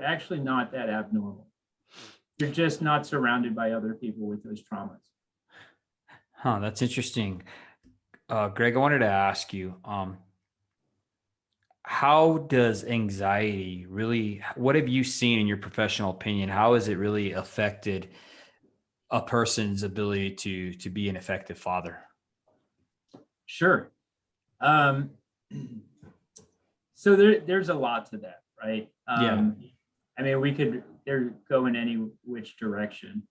actually not that abnormal. They're just not surrounded by other people with those traumas. That's interesting. Greg, I wanted to ask you, how does anxiety really, what have you seen in your professional opinion? How has it really affected a person's ability to be an effective father? Sure. So there's a lot to that, right? I mean, we could go in any which direction.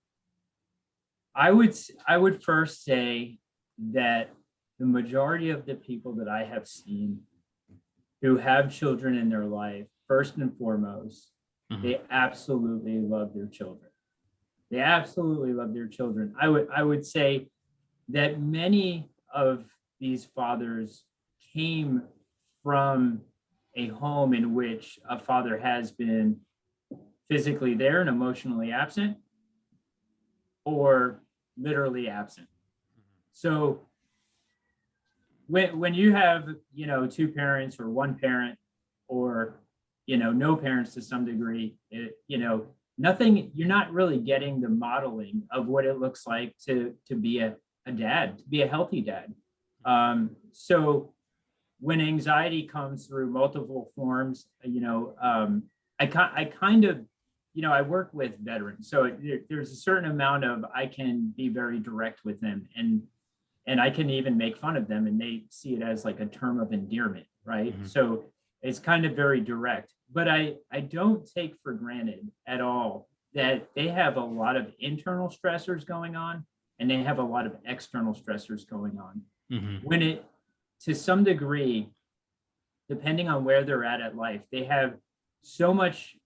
I would first say that the majority of the people that I have seen who have children in their life, first and foremost, they absolutely love their children. They absolutely love their children. I would say that many of these fathers came from a home in which a father has been physically there and emotionally absent, or literally absent. So when you have, two parents or one parent, or, no parents to some degree, nothing, you're not really getting the modeling of what it looks like to be a dad, to be a healthy dad. So when anxiety comes through multiple forms, I kind of, I work with veterans, so there's a certain amount of, I can be very direct with them, and I can even make fun of them, and they see it as like a term of endearment, right? So it's kind of very direct, but I don't take for granted at all that they have a lot of internal stressors going on, and they have a lot of external stressors going on. When it, to some degree, depending on where they're at life, they have so much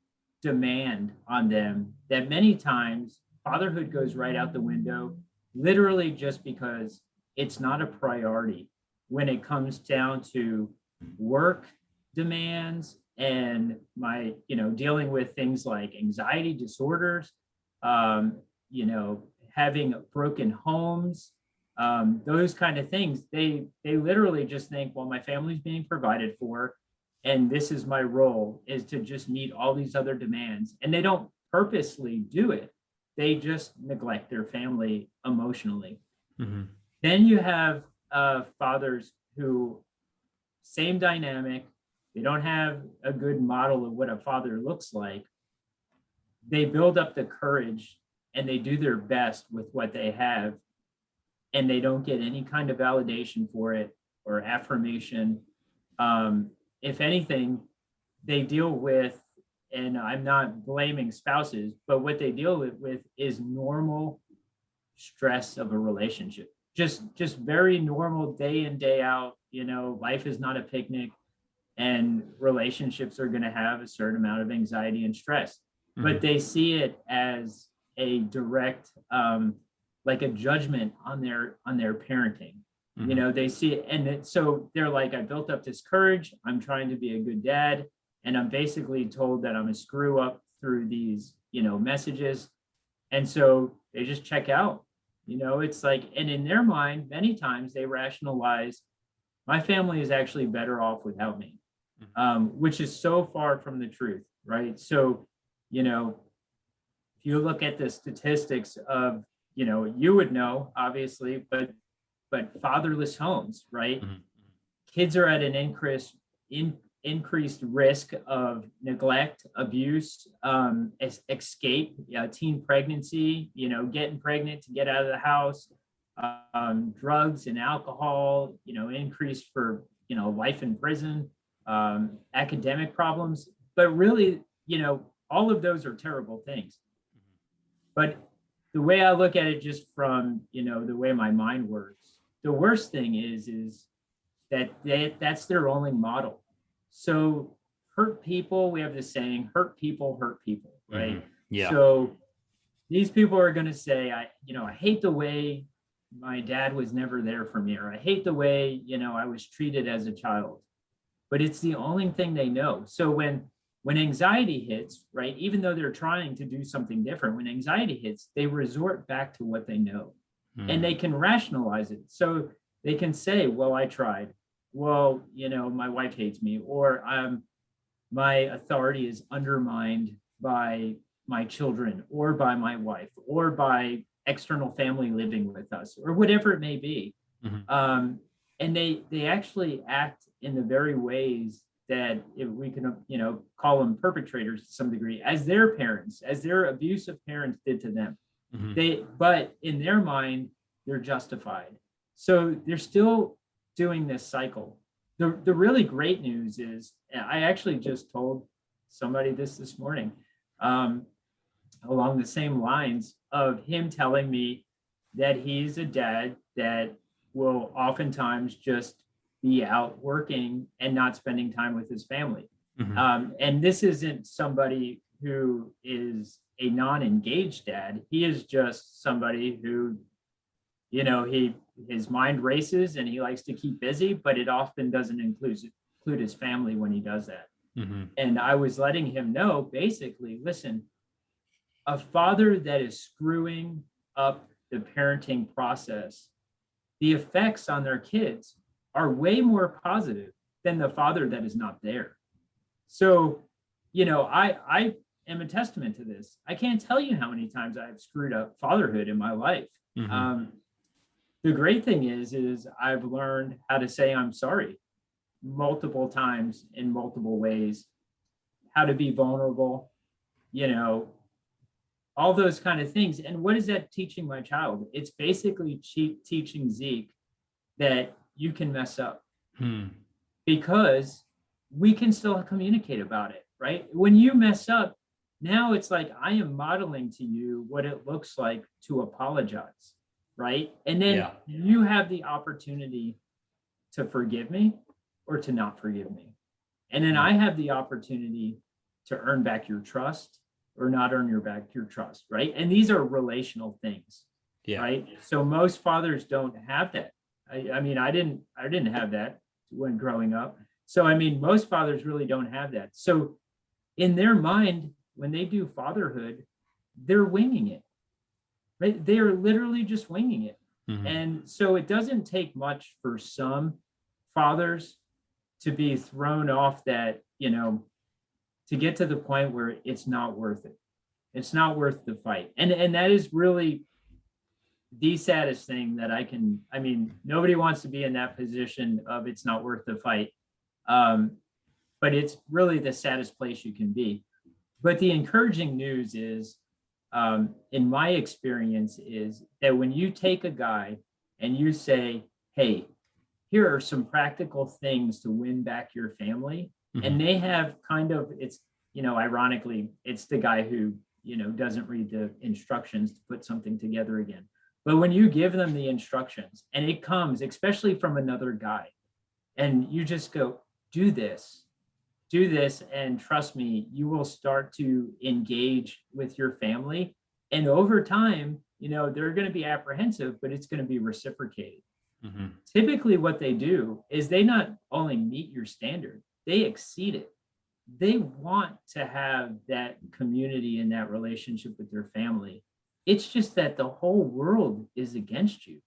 demand on them that many times fatherhood goes right out the window, literally just because it's not a priority when it comes down to work demands and my, dealing with things like anxiety disorders, having broken homes, those kind of things. They literally just think, well, my family's being provided for, and this is my role, is to just meet all these other demands. And they don't purposely do it. They just neglect their family emotionally. Then you have fathers who, same dynamic, they don't have a good model of what a father looks like. They build up the courage and they do their best with what they have, and they don't get any kind of validation for it or affirmation. If anything, they deal with, and I'm not blaming spouses, but what they deal with is normal stress of a relationship. Just very normal day in, day out. Life is not a picnic, and relationships are going to have a certain amount of anxiety and stress, but they see it as a direct, like a judgment on their parenting. They see it, and so they're like, I built up this courage, I'm trying to be a good dad, and I'm basically told that I'm a screw up through these, messages. And so they just check out. It's like, and in their mind, many times they rationalize, my family is actually better off without me. which is so far from the truth, right? So, you know, if you look at the statistics of, you know, you would know, obviously, but fatherless homes, right? Mm-hmm. Kids are at an increased risk of neglect, abuse, escape, teen pregnancy, you know, getting pregnant to get out of the house, drugs and alcohol, you know, increased for, you know, life in prison, academic problems. But really, you know, all of those are terrible things. But the way I look at it, just from, you know, the way my mind works, the worst thing is that that's their only model. So hurt people, we have this saying, hurt people, right? Mm-hmm. Yeah. So these people are going to say, I hate the way my dad was never there for me, or I hate the way, you know, I was treated as a child. But it's the only thing they know. So when anxiety hits, right, even though they're trying to do something different, when anxiety hits, they resort back to what they know. And they can rationalize it. So they can say, well, I tried. Well, you know, my wife hates me, or my authority is undermined by my children, or by my wife, or by external family living with us, or whatever it may be. Mm-hmm. And they actually act in the very ways that, if we can, you know, call them perpetrators to some degree, as their parents, as their abusive parents did to them. Mm-hmm. But in their mind, they're justified. So they're still doing this cycle. The really great news is, I actually just told somebody this morning, along the same lines of him telling me that he's a dad that will oftentimes just be out working and not spending time with his family. Mm-hmm. And this isn't somebody who is a non-engaged dad. He is just somebody who, you know, his mind races and he likes to keep busy, but it often doesn't include his family when he does that. Mm-hmm. And I was letting him know, basically, listen, a father that is screwing up the parenting process, the effects on their kids are way more positive than the father that is not there. So, you know, I am a testament to this. I can't tell you how many times I've screwed up fatherhood in my life. Mm-hmm. The great thing is I've learned how to say I'm sorry multiple times in multiple ways, how to be vulnerable, you know, all those kind of things. And what is that teaching my child? It's basically teaching Zeke that you can mess up, because we can still communicate about it, right? When you mess up, now it's like, I am modeling to you what it looks like to apologize, right? And then you have the opportunity to forgive me or to not forgive me. And then I have the opportunity to earn back your trust or not earn your trust, right? And these are relational things, right? So most fathers don't have that. I mean, I didn't have that when growing up. So, I mean, most fathers really don't have that. So in their mind, when they do fatherhood, they're winging it, right? They are literally just winging it. Mm-hmm. And so it doesn't take much for some fathers to be thrown off that, you know, to get to the point where it's not worth it. It's not worth the fight. And that is really the saddest thing that I mean, nobody wants to be in that position of it's not worth the fight. But it's really the saddest place you can be. But the encouraging news is, in my experience, is that when you take a guy and you say, hey, here are some practical things to win back your family. Mm-hmm. And they have kind of, it's, you know, ironically, it's the guy who, you know, doesn't read the instructions to put something together again. But when you give them the instructions and it comes, especially from another guy, and you just go, do this, and trust me, you will start to engage with your family. And over time, you know, they're going to be apprehensive, but it's going to be reciprocated. Mm-hmm. Typically what they do is they not only meet your standard, they exceed it. They want to have that community and that relationship with their family. It's just that the whole world is against you,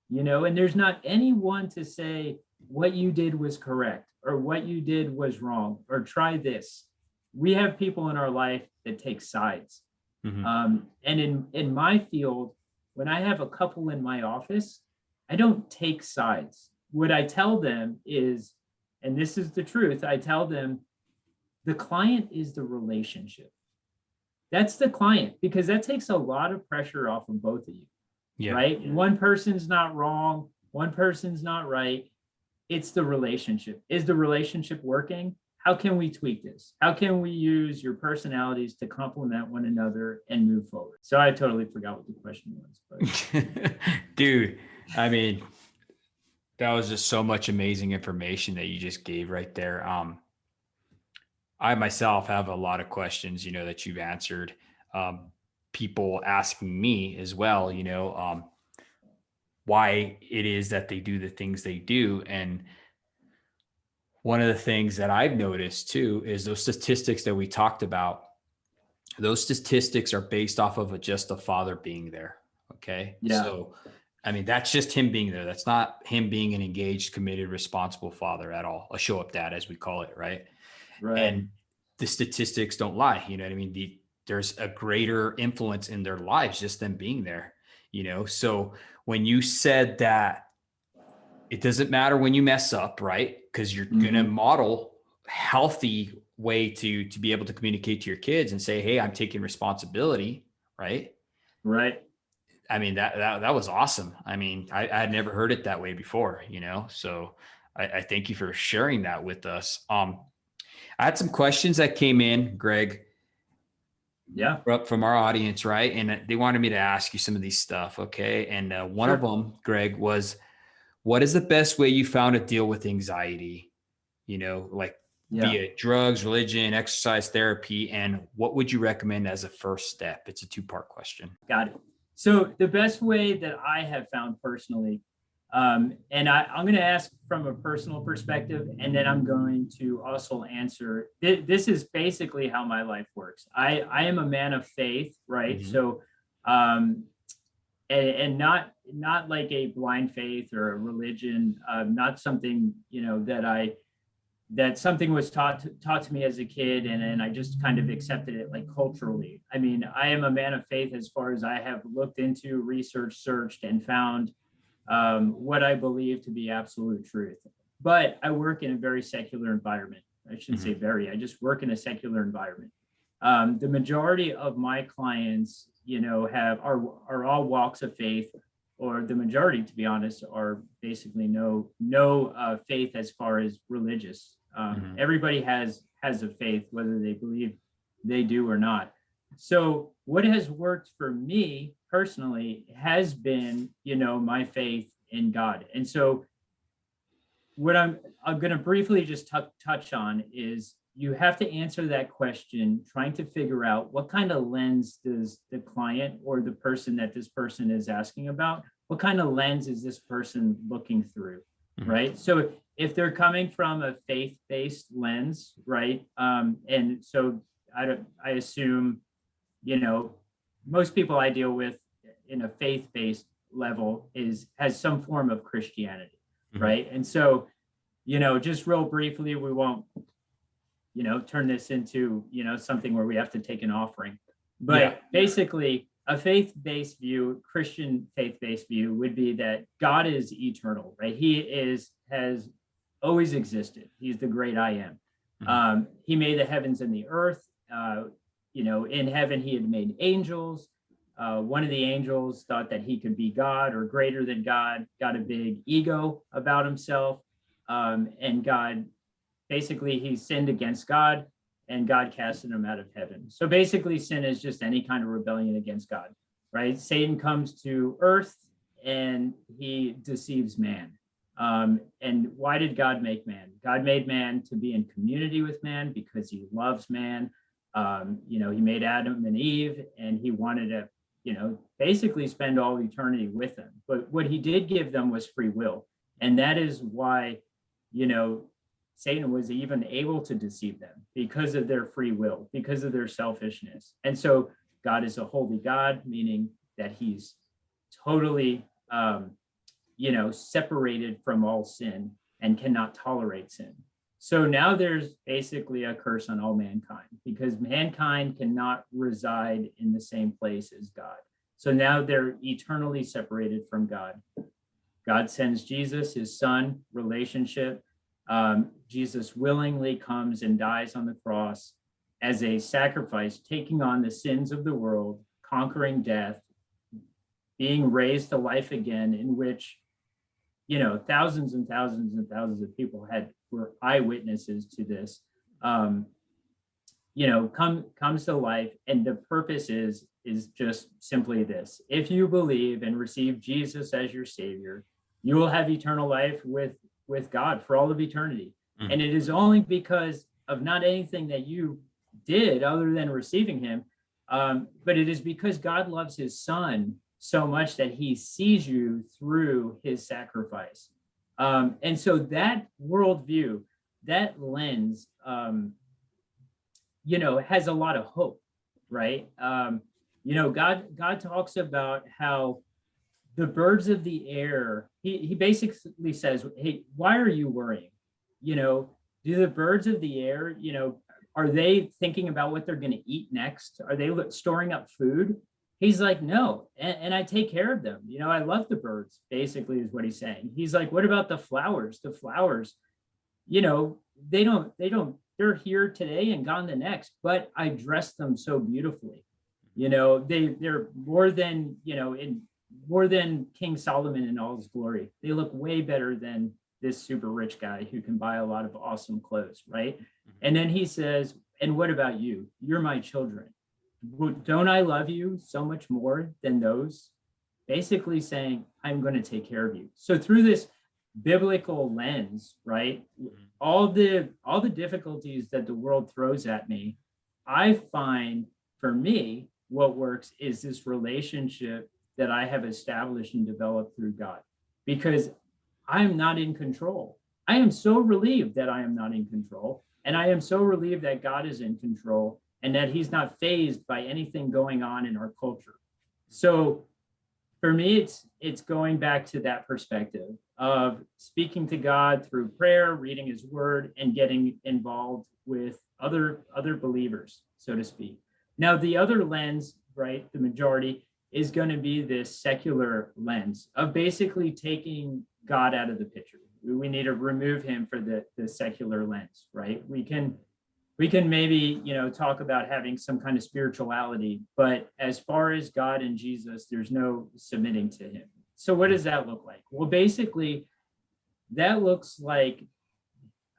you know, and there's not anyone to say what you did was correct or what you did was wrong, or try this. We have people in our life that take sides. And in my field, when I have a couple in my office, I don't take sides. What I tell them is, and this is the truth, I tell them the client is the relationship. That's the client, because that takes a lot of pressure off of both of you, right? One person's not wrong, one person's not right. It's the relationship. Is the relationship working? How can we tweak this? How can we use your personalities to complement one another and move forward? So I totally forgot what the question was. But. Dude, I mean, that was just so much amazing information that you just gave right there. I myself have a lot of questions, that you've answered. People asking me as well, why it is that they do the things they do. And one of the things that I've noticed too is those statistics that we talked about. Those statistics are based off of just a father being there. Okay. Yeah. So, I mean, that's just him being there. That's not him being an engaged, committed, responsible father at all. A show up dad, as we call it. Right. Right. And the statistics don't lie. You know what I mean? There's a greater influence in their lives, just them being there, So when you said that, it doesn't matter when you mess up, right? Because you're going to model healthy way to be able to communicate to your kids and say, hey, I'm taking responsibility. Right. Right. I mean, that was awesome. I mean, I had never heard it that way before, so I thank you for sharing that with us. I had some questions that came in, Greg. Yeah. From our audience. Right. And they wanted me to ask you some of these stuff. Okay. And one of them, Greg, was, what is the best way you found to deal with anxiety? Via drugs, religion, exercise, therapy, and what would you recommend as a first step? It's a 2-part question. Got it. So the best way that I have found personally, and I'm going to ask from a personal perspective, and then I'm going to also answer, this is basically how my life works. I am a man of faith, right? So, and not like a blind faith or a religion, not something, that something was taught to me as a kid, and then I just kind of accepted it like culturally. I mean, I am a man of faith as far as I have looked into, research, searched, and found what I believe to be absolute truth. But I work in a very secular environment. I shouldn't say very, I just work in a secular environment. The majority of my clients, are all walks of faith, or the majority, to be honest, are basically no faith as far as religious. Everybody has a faith, whether they believe they do or not. So what has worked for me personally has been, my faith in God. And so what I'm going to briefly just touch on is, you have to answer that question trying to figure out what kind of lens does the client or the person that this person is asking about, what kind of lens is this person looking through, right? So if they're coming from a faith-based lens, right? And so I assume, most people I deal with in a faith-based level has some form of Christianity, right? And so, just real briefly, we won't, turn this into, something where we have to take an offering. But basically, a faith-based view, Christian faith-based view, would be that God is eternal, right? He has always existed. He's the great I am. He made the heavens and the earth. In heaven, he had made angels. One of the angels thought that he could be God or greater than God, got a big ego about himself. And God, basically, he sinned against God, and God casted him out of heaven. So basically, sin is just any kind of rebellion against God, right? Satan comes to earth and he deceives man. And why did God make man? God made man to be in community with man because he loves man. He made Adam and Eve, and he wanted to, basically spend all eternity with them. But what he did give them was free will. And that is why, Satan was even able to deceive them, because of their free will, because of their selfishness. And so God is a holy God, meaning that he's totally, separated from all sin and cannot tolerate sin. So now there's basically a curse on all mankind because mankind cannot reside in the same place as God. So now they're eternally separated from God. God sends Jesus, his son, relationship. Jesus willingly comes and dies on the cross as a sacrifice, taking on the sins of the world, conquering death, being raised to life again, in which, thousands and thousands and thousands of people were eyewitnesses to this. Comes to life, and the purpose is just simply this: if you believe and receive Jesus as your Savior, you will have eternal life with God for all of eternity. Mm-hmm. And it is only because of not anything that you did other than receiving him, but it is because God loves his son so much that he sees you through his sacrifice. And so that worldview, that lens, has a lot of hope, right? God talks about how the birds of the air, he basically says, hey, why are you worrying? Do the birds of the air, are they thinking about what they're going to eat next? Are they storing up food? He's like, no, and I take care of them. I love the birds, basically is what he's saying. He's like, what about the flowers? The flowers, they're here today and gone the next, but I dress them so beautifully. They're more than, more than King Solomon in all his glory. They look way better than this super rich guy who can buy a lot of awesome clothes, right? Mm-hmm. And then he says, and what about you? You're my children. Don't I love you so much more than those? Basically saying, I'm going to take care of you. So through this biblical lens, right, all the difficulties that the world throws at me, I find for me, what works is this relationship that I have established and developed through God, because I'm not in control. I am so relieved that I am not in control. And I am so relieved that God is in control and that he's not fazed by anything going on in our culture. So for me, it's going back to that perspective of speaking to God through prayer, reading his word, and getting involved with other believers, so to speak. Now, the other lens, right, the majority, is going to be this secular lens of basically taking God out of the picture. We need to remove him for the secular lens, right? We can maybe, talk about having some kind of spirituality, but as far as God and Jesus, there's no submitting to him. So what does that look like? Well, basically, that looks like,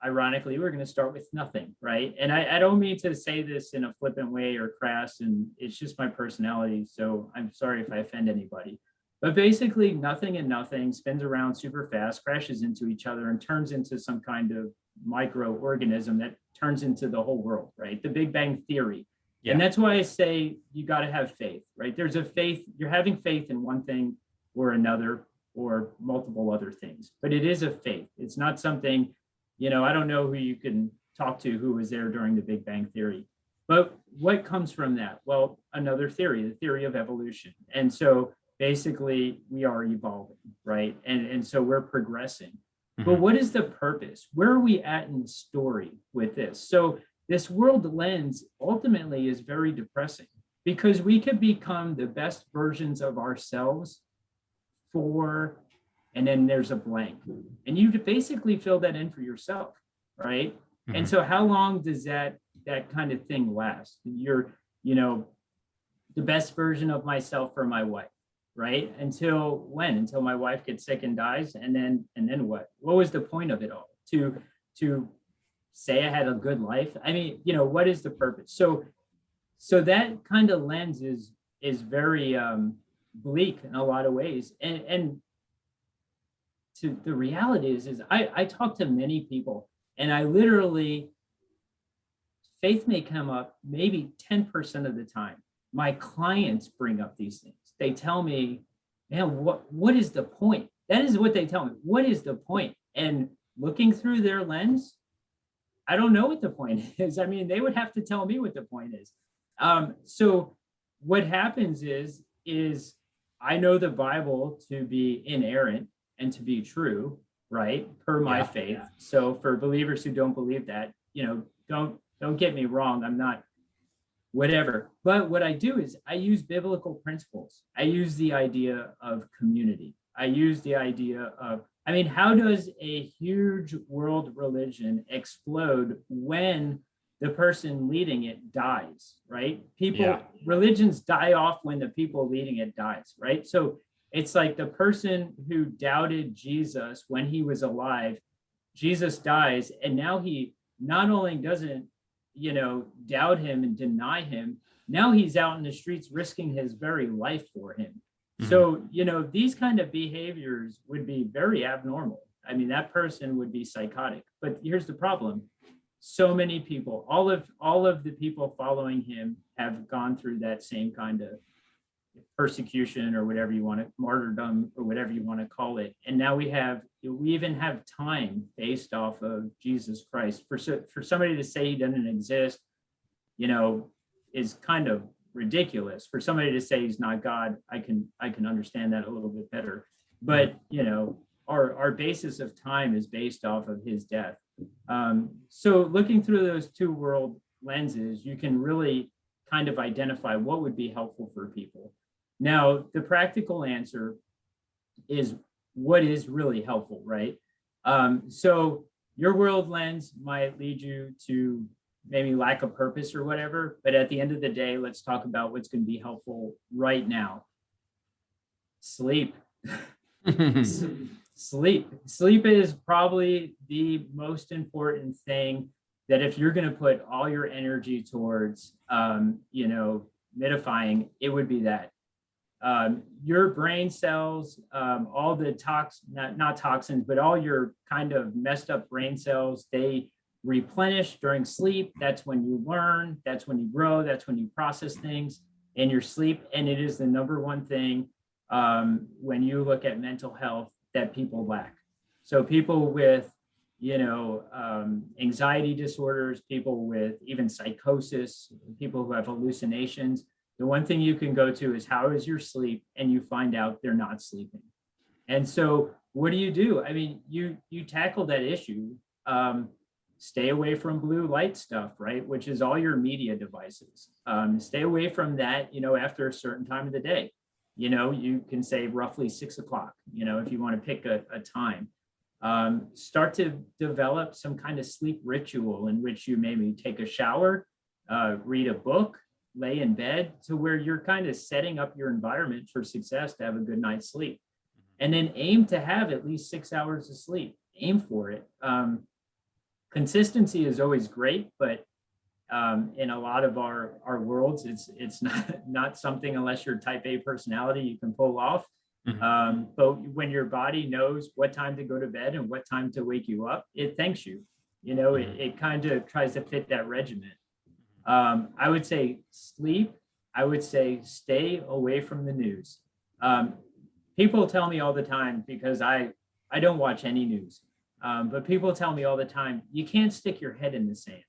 ironically, we're going to start with nothing, right? And I don't mean to say this in a flippant way or crass, and it's just my personality, so I'm sorry if I offend anybody. But basically, nothing and nothing spins around super fast, crashes into each other, and turns into some kind of microorganism that turns into the whole world, right? The Big Bang Theory. Yeah. And that's why I say you got to have faith, right? There's a faith, you're having faith in one thing or another or multiple other things, but it is a faith. It's not something, I don't know who you can talk to who was there during the Big Bang Theory, but what comes from that? Well, another theory, the theory of evolution. And so basically we are evolving, right? And so we're progressing. Mm-hmm. But what is the purpose? Where are we at in the story with this? So this world lens ultimately is very depressing because we could become the best versions of ourselves and then there's a blank. And you basically fill that in for yourself, right? Mm-hmm. And so how long does that kind of thing last? You're, the best version of myself for my wife, right? Until when? Until my wife gets sick and dies, and then what? What was the point of it all? To say I had a good life? I mean, what is the purpose? So that kind of lens is very bleak in a lot of ways. And to the reality is I talk to many people, and I literally, faith may come up maybe 10% of the time. My clients bring up these things. They tell me, man, what is the point? That is what they tell me. What is the point? And looking through their lens, I don't know what the point is. I mean, they would have to tell me what the point is. So what happens is I know the Bible to be inerrant and to be true. right? Per my faith. So for believers who don't believe that, don't get me wrong. I'm not whatever. But what I do is I use biblical principles. I use the idea of community. I use the idea of, how does a huge world religion explode when the person leading it dies, right? Religions die off when the people leading it dies, right? So it's like the person who doubted Jesus when he was alive, Jesus dies, and now he not only doesn't, doubt him and deny him, now he's out in the streets risking his very life for him. Mm-hmm. So, these kind of behaviors would be very abnormal. That person would be psychotic. But here's the problem. So many people, all of the people following him have gone through that same kind of persecution or whatever you want to, martyrdom or whatever you want to call it. And now we even have time based off of Jesus Christ. For somebody to say he doesn't exist, is kind of ridiculous. For somebody to say he's not God, I can understand that a little bit better. But our basis of time is based off of his death. So looking through those two world lenses, you can really kind of identify what would be helpful for people. Now, the practical answer is what is really helpful, right? So your world lens might lead you to maybe lack of purpose or whatever, but at the end of the day, let's talk about what's going to be helpful right now. Sleep. Sleep is probably the most important thing that if you're going to put all your energy towards, midifying, it would be that. Your brain cells, all the not toxins, but all your kind of messed up brain cells, they replenish during sleep. That's when you learn, that's when you grow, that's when you process things in your sleep. And it is the number one thing when you look at mental health that people lack. So people with, anxiety disorders, people with even psychosis, people who have hallucinations, the one thing you can go to is how is your sleep, and you find out they're not sleeping. And so what do? You tackle that issue. Stay away from blue light stuff, right? Which is all your media devices. Stay away from that, after a certain time of the day. You can say roughly 6 o'clock, if you want to pick a time. Start to develop some kind of sleep ritual in which you maybe take a shower, read a book, lay in bed, to where you're kind of setting up your environment for success to have a good night's sleep. And then aim to have at least 6 hours of sleep. Aim for it. Consistency is always great, but in a lot of our worlds, it's not something, unless you're type A personality, you can pull off. Mm-hmm. But when your body knows what time to go to bed and what time to wake you up, it thanks you. It kind of tries to fit that regimen. I would say sleep. I would say stay away from the news. People tell me all the time, because I don't watch any news, but people tell me all the time, you can't stick your head in the sand.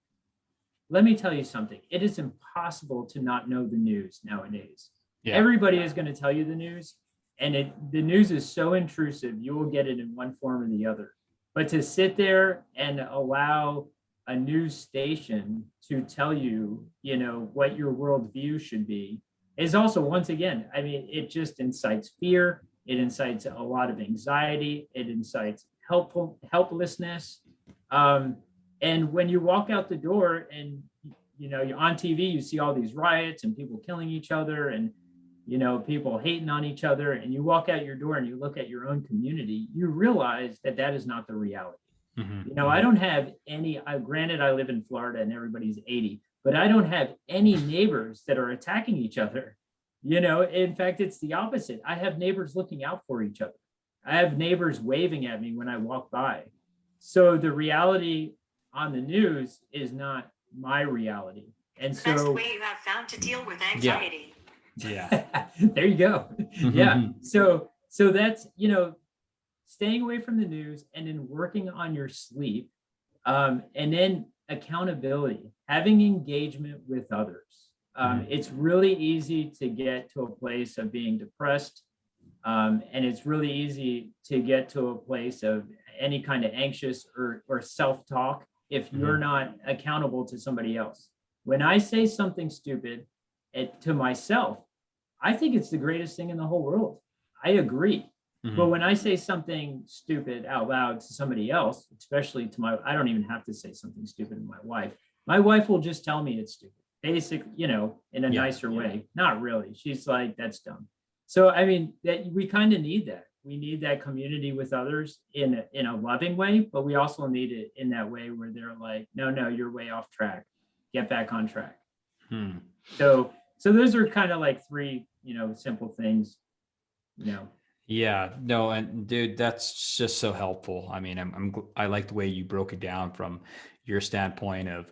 Let me tell you something. It is impossible to not know the news nowadays. Yeah. Everybody is going to tell you the news, and the news is so intrusive, you will get it in one form or the other. But to sit there and allow a news station to tell you, what your worldview should be, is also, once again, it just incites fear. It incites a lot of anxiety. It incites helplessness. And when you walk out the door and, you're on TV, you see all these riots and people killing each other and, people hating on each other, and you walk out your door and you look at your own community, you realize that is not the reality. Mm-hmm. I don't have any, granted I live in Florida and everybody's 80, but I don't have any neighbors that are attacking each other. In fact, it's the opposite. I have neighbors looking out for each other. I have neighbors waving at me when I walk by. So the reality on the news is not my reality. And so best way you have found to deal with anxiety. Yeah. There you go. Yeah. So that's, staying away from the news, and then working on your sleep, and then accountability, having engagement with others. It's really easy to get to a place of being depressed, And it's really easy to get to a place of any kind of anxious or self-talk if you're not accountable to somebody else. When I say something stupid to myself, I think it's the greatest thing in the whole world. I agree. But when I say something stupid out loud to somebody else, especially to I don't even have to say something stupid to my wife. My wife will just tell me it's stupid, basically, in a nicer way. Not really. She's like, that's dumb. So, I mean, that we kind of need that. We need that community with others in a loving way, but we also need it in that way where they're like, no, you're way off track. Get back on track. So those are kind of like three, simple things, Yeah, no, and dude, that's just so helpful. I mean, I like the way you broke it down from your standpoint of,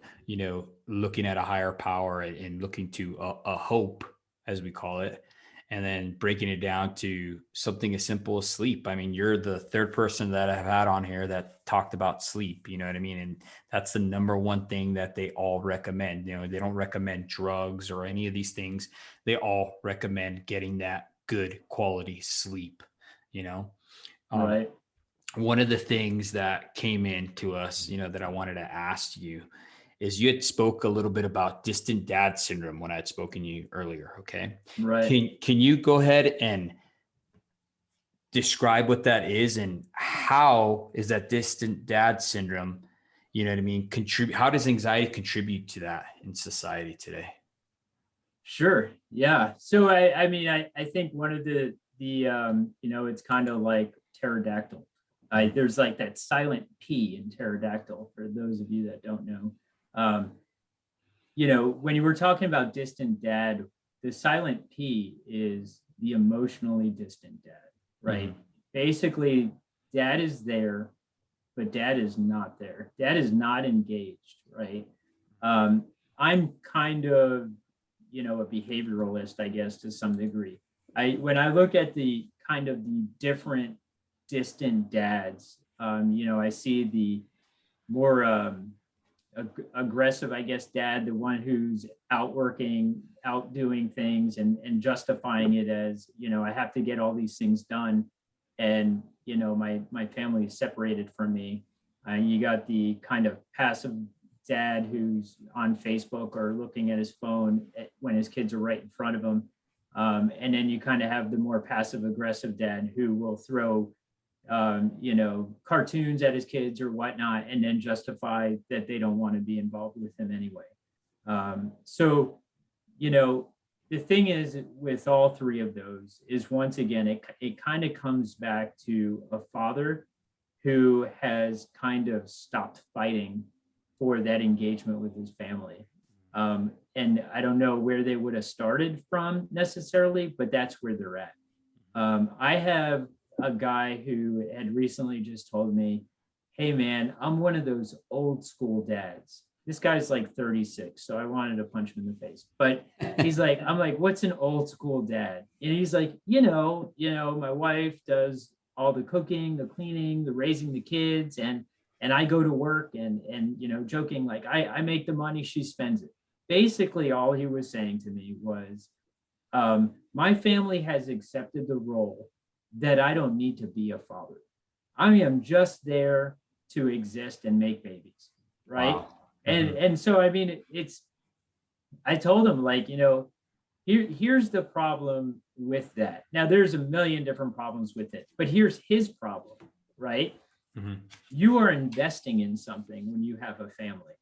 looking at a higher power and looking to a hope, as we call it, and then breaking it down to something as simple as sleep. I mean, you're the third person that I've had on here that talked about sleep, you know what I mean? And that's the number one thing that they all recommend. They don't recommend drugs or any of these things. They all recommend getting that good quality sleep, right. One of the things that came into us, that I wanted to ask you is you had spoke a little bit about distant dad syndrome when I had spoken to you earlier. Okay. Right. Can you go ahead and describe what that is and how is that distant dad syndrome, you know what I mean? How does anxiety contribute to that in society today? Sure. Yeah. So I mean, I think one of the it's kind of like pterodactyl. There's like that silent P in pterodactyl for those of you that don't know. When you were talking about distant dad, the silent P is the emotionally distant dad, right? Basically, dad is there, but dad is not there. Dad is not engaged, right? I'm kind of a behavioralist, I guess, to some degree. When I look at the kind of the different distant dads, I see the more aggressive, I guess, dad, the one who's out working, out doing things and justifying it as, I have to get all these things done. And, my family is separated from me. You got the kind of passive dad who's on Facebook or looking at his phone when his kids are right in front of him. And then you kind of have the more passive aggressive dad who will throw, cartoons at his kids or whatnot, and then justify that they don't want to be involved with him anyway. So, the thing is with all three of those is once again, it kind of comes back to a father who has kind of stopped fighting for that engagement with his family. And I don't know where they would have started from necessarily, but that's where they're at. I have a guy who had recently just told me, hey man, I'm one of those old school dads. This guy's like 36, so I wanted to punch him in the face. But he's like, I'm like, what's an old school dad? And he's like, my wife does all the cooking, the cleaning, the raising the kids, and I go to work and joking, like I make the money, she spends it. Basically, all he was saying to me was, my family has accepted the role that I don't need to be a father. I am just there to exist and make babies, right? Wow. And so, I mean, I told him, like, here's the problem with that. Now, there's a million different problems with it, but here's his problem, right? You are investing in something when you have a family.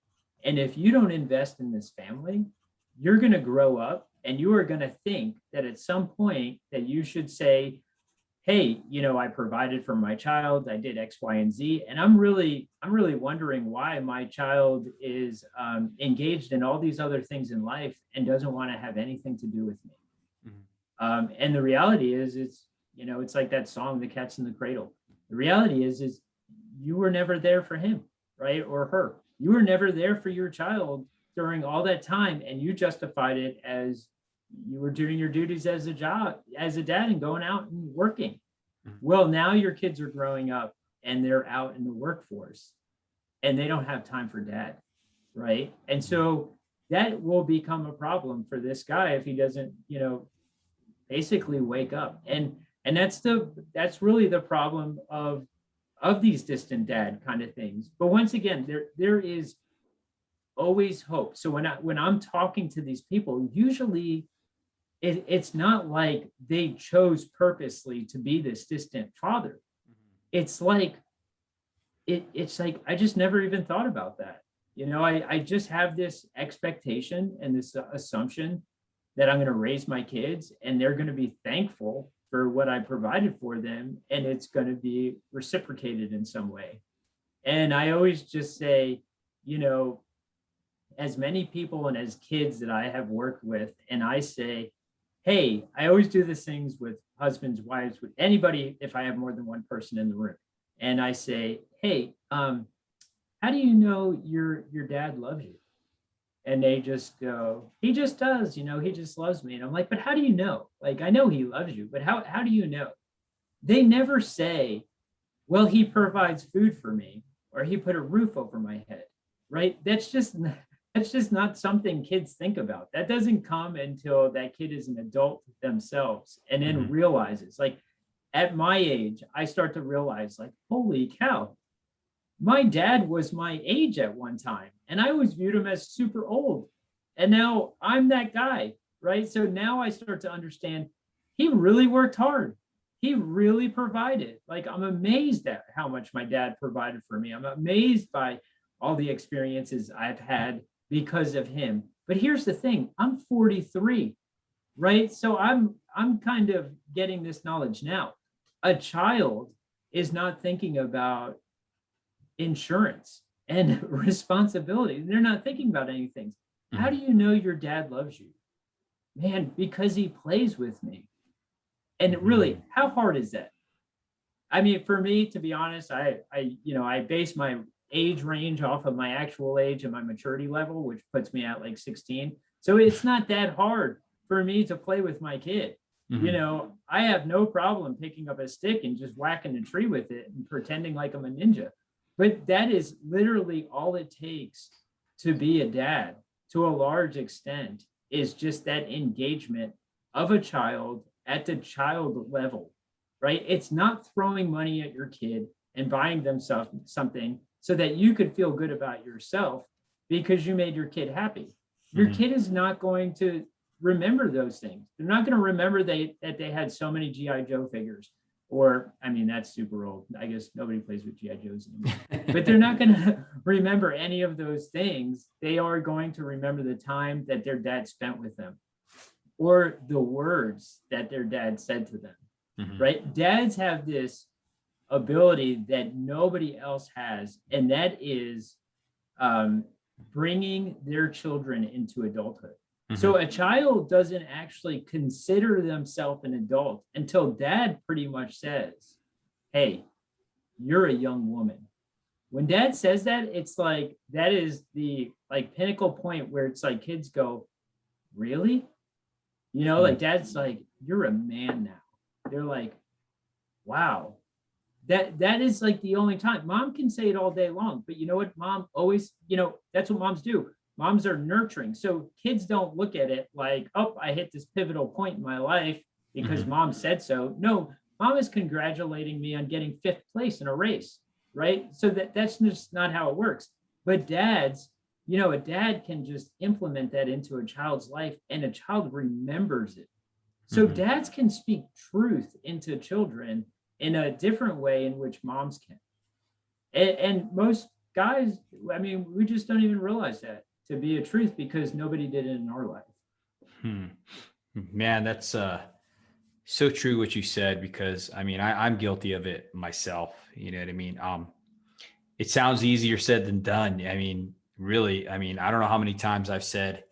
And if you don't invest in this family, you're going to grow up and you are going to think that at some point that you should say, hey, I provided for my child, I did X, Y, and Z. And I'm really wondering why my child is engaged in all these other things in life and doesn't want to have anything to do with me. And the reality is, it's like that song, The Cat's in the Cradle. The reality is you were never there for him, right? Or her. You were never there for your child during all that time. And you justified it as you were doing your duties as a dad and going out and working. Well, now your kids are growing up and they're out in the workforce and they don't have time for dad, right? And so that will become a problem for this guy if he doesn't, basically wake up. And And that's really the problem of these distant dad kind of things. But once again, there is always hope. So when I'm talking to these people, usually it's not like they chose purposely to be this distant father. It's like it's like I just never even thought about that. I just have this expectation and this assumption that I'm going to raise my kids and they're going to be thankful for what I provided for them, and it's going to be reciprocated in some way. And I always just say, as many people and as kids that I have worked with, and I say, hey, I always do these things with husbands, wives, with anybody, if I have more than one person in the room. And I say, hey, how do you know your dad loves you? And they just go, he just does, he just loves me. And I'm like, but how do you know? Like, I know he loves you, but how do you know? They never say, well, he provides food for me, or he put a roof over my head, right? That's just not something kids think about. That doesn't come until that kid is an adult themselves and then realizes, like, at my age, I start to realize, like, holy cow, my dad was my age at one time, and I always viewed him as super old. And now I'm that guy, right? So now I start to understand he really worked hard. He really provided. Like, I'm amazed at how much my dad provided for me. I'm amazed by all the experiences I've had because of him. But here's the thing, I'm 43, right? So I'm kind of getting this knowledge now. A child is not thinking about insurance and responsibility. They're not thinking about anything. How do you know your dad loves you? Man, because he plays with me. And really, how hard is that? I mean, for me, to be honest, I base my age range off of my actual age and my maturity level, which puts me at like 16. So it's not that hard for me to play with my kid. I have no problem picking up a stick and just whacking a tree with it and pretending like I'm a ninja. But that is literally all it takes to be a dad, to a large extent, is just that engagement of a child at the child level, right? It's not throwing money at your kid and buying them something so that you could feel good about yourself because you made your kid happy. Your kid is not going to remember those things. They're not going to remember that they had so many G.I. Joe figures. Or, I mean, that's super old. I guess nobody plays with G.I. Joes anymore. But they're not going to remember any of those things. They are going to remember the time that their dad spent with them, or the words that their dad said to them, right? Dads have this ability that nobody else has, and that is bringing their children into adulthood. So a child doesn't actually consider themselves an adult until dad pretty much says, hey, you're a young woman. When dad says that, it's like, that is the like pinnacle point where it's like kids go, really? Like dad's like, you're a man now. They're like, wow. That is like the only time. Mom can say it all day long, but you know what? Mom always, that's what moms do. Moms are nurturing. So kids don't look at it like, oh, I hit this pivotal point in my life because mom said so. No, mom is congratulating me on getting 5th place in a race, right? So that's just not how it works. But dads, a dad can just implement that into a child's life and a child remembers it. So dads can speak truth into children in a different way in which moms can. And most guys, I mean, we just don't even realize that to be a truth because nobody did it in our life. Man, that's so true what you said, because I mean, I'm guilty of it myself. You know what I mean? It sounds easier said than done. I mean, really, I don't know how many times I've said,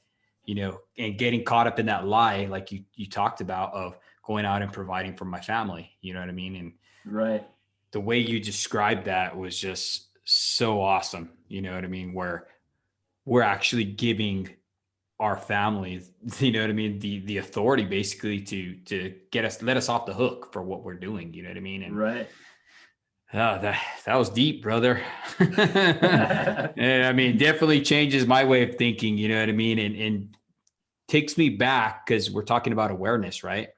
and getting caught up in that lie, like you talked about, of going out and providing for my family, you know what I mean? And right. The way you described that was just so awesome. You know what I mean? Where we're actually giving our families, you know what I mean, the authority basically to let us off the hook for what we're doing, you know what I mean? And right. That was deep, brother. I mean, definitely changes my way of thinking, you know what I mean? And takes me back, because we're talking about awareness, right?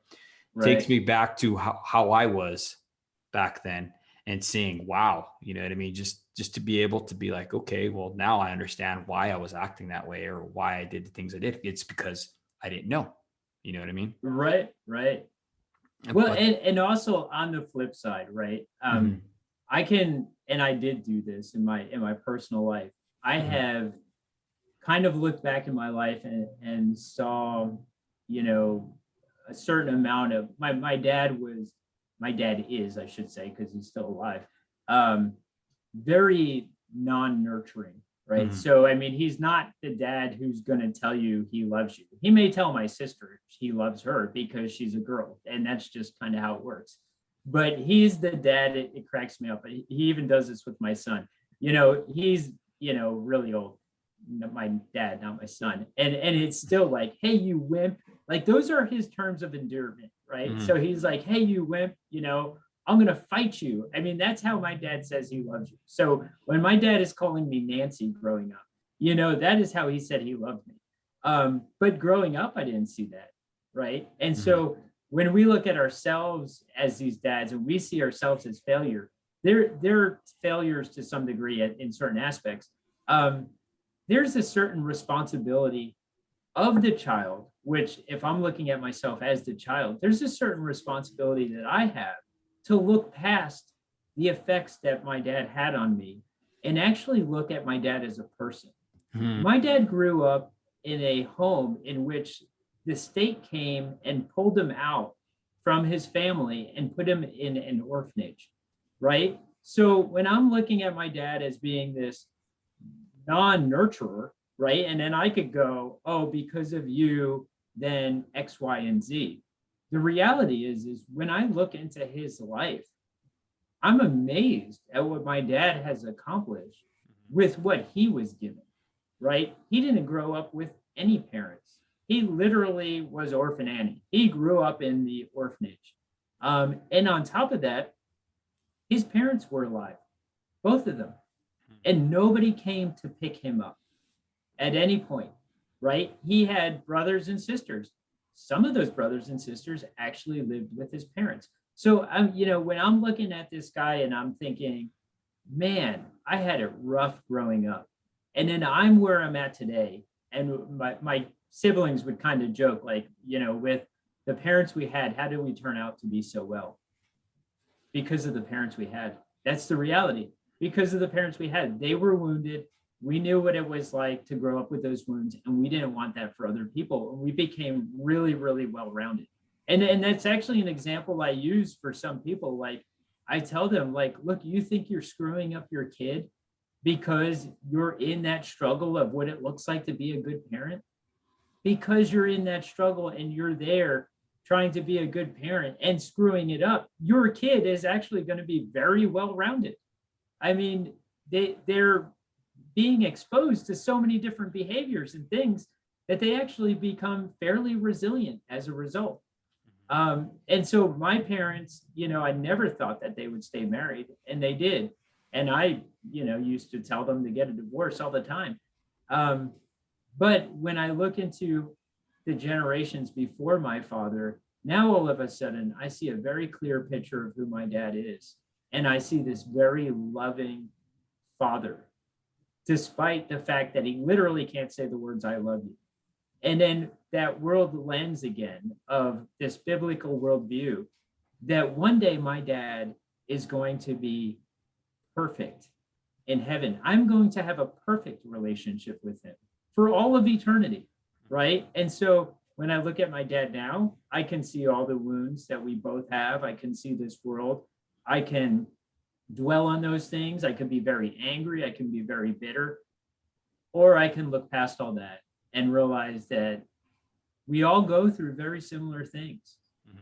takes me back to how I was back then and seeing, wow, you know what I mean? Just to be able to be like, okay, well, now I understand why I was acting that way or why I did the things I did. It's because I didn't know, you know what I mean? Right. Well, and also on the flip side, right? I can, and I did do this in my personal life. I have kind of looked back in my life and saw, you know, a certain amount of my dad is, I should say, because he's still alive, very non-nurturing, right? So, I mean, he's not the dad who's going to tell you he loves you. He may tell my sister he loves her because she's a girl, and that's just kind of how it works. But he's the dad, it cracks me up. He even does this with my son. You know, he's, you know, really old. My dad, not my son. And it's still like, hey, you wimp. Like, those are his terms of endearment, right? So he's like, hey, you wimp, you know, I'm going to fight you. I mean, that's how my dad says he loves you. So when my dad is calling me Nancy growing up, you know, that is how he said he loved me. But growing up, I didn't see that, right? And so when we look at ourselves as these dads and we see ourselves as failure, they're failures to some degree in certain aspects. There's a certain responsibility of the child, which if I'm looking at myself as the child, there's a certain responsibility that I have to look past the effects that my dad had on me and actually look at my dad as a person. My dad grew up in a home in which the state came and pulled him out from his family and put him in an orphanage, right? So when I'm looking at my dad as being this non-nurturer, right? And then I could go, oh, because of you, then X, Y, and Z. The reality is when I look into his life, I'm amazed at what my dad has accomplished with what he was given, right? He didn't grow up with any parents. He literally was Orphan Annie. He grew up in the orphanage. And on top of that, his parents were alive, both of them. And nobody came to pick him up at any point, right? He had brothers and sisters. Some of those brothers and sisters actually lived with his parents. So you know, when I'm looking at this guy and I'm thinking, man, I had it rough growing up. And then I'm where I'm at today. And my siblings would kind of joke, like, you know, with the parents we had, how did we turn out to be so well? Because of the parents we had. That's the reality. Because of the parents we had. They were wounded. We knew what it was like to grow up with those wounds, and we didn't want that for other people. And we became really, really well-rounded. And that's actually an example I use for some people. Like, I tell them, like, look, you think you're screwing up your kid because you're in that struggle of what it looks like to be a good parent? Because you're in that struggle and you're there trying to be a good parent and screwing it up, your kid is actually going to be very well-rounded. I mean, they're being exposed to so many different behaviors and things that they actually become fairly resilient as a result. And so my parents, you know, I never thought that they would stay married, and they did. And I, you know, used to tell them to get a divorce all the time. But when I look into the generations before my father, now all of a sudden I see a very clear picture of who my dad is. And I see this very loving father, despite the fact that he literally can't say the words, I love you. And then that world lens again of this biblical worldview, that one day my dad is going to be perfect in heaven. I'm going to have a perfect relationship with him for all of eternity, right? And so when I look at my dad now, I can see all the wounds that we both have. I can see this world. I can dwell on those things. I can be very angry. I can be very bitter. Or I can look past all that and realize that we all go through very similar things.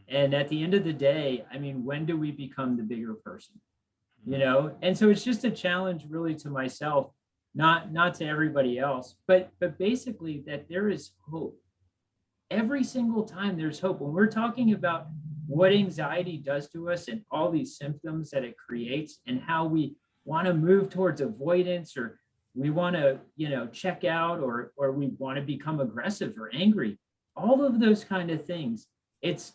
And at the end of the day, I mean, when do we become the bigger person? You know? And so it's just a challenge really to myself, not to everybody else, but basically that there is hope. Every single time there's hope. When we're talking about what anxiety does to us and all these symptoms that it creates and how we want to move towards avoidance, or we want to, you know, check out, or we want to become aggressive or angry, all of those kind of things, it's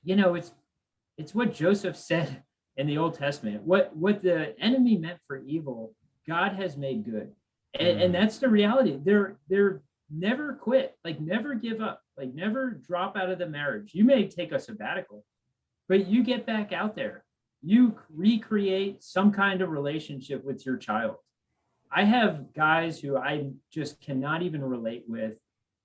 it's what Joseph said in the Old Testament. What the enemy meant for evil, God has made good. And that's the reality. They're never quit, like never give up, like never drop out of the marriage. You may take a sabbatical, but you get back out there. You recreate some kind of relationship with your child. I have guys who I just cannot even relate with,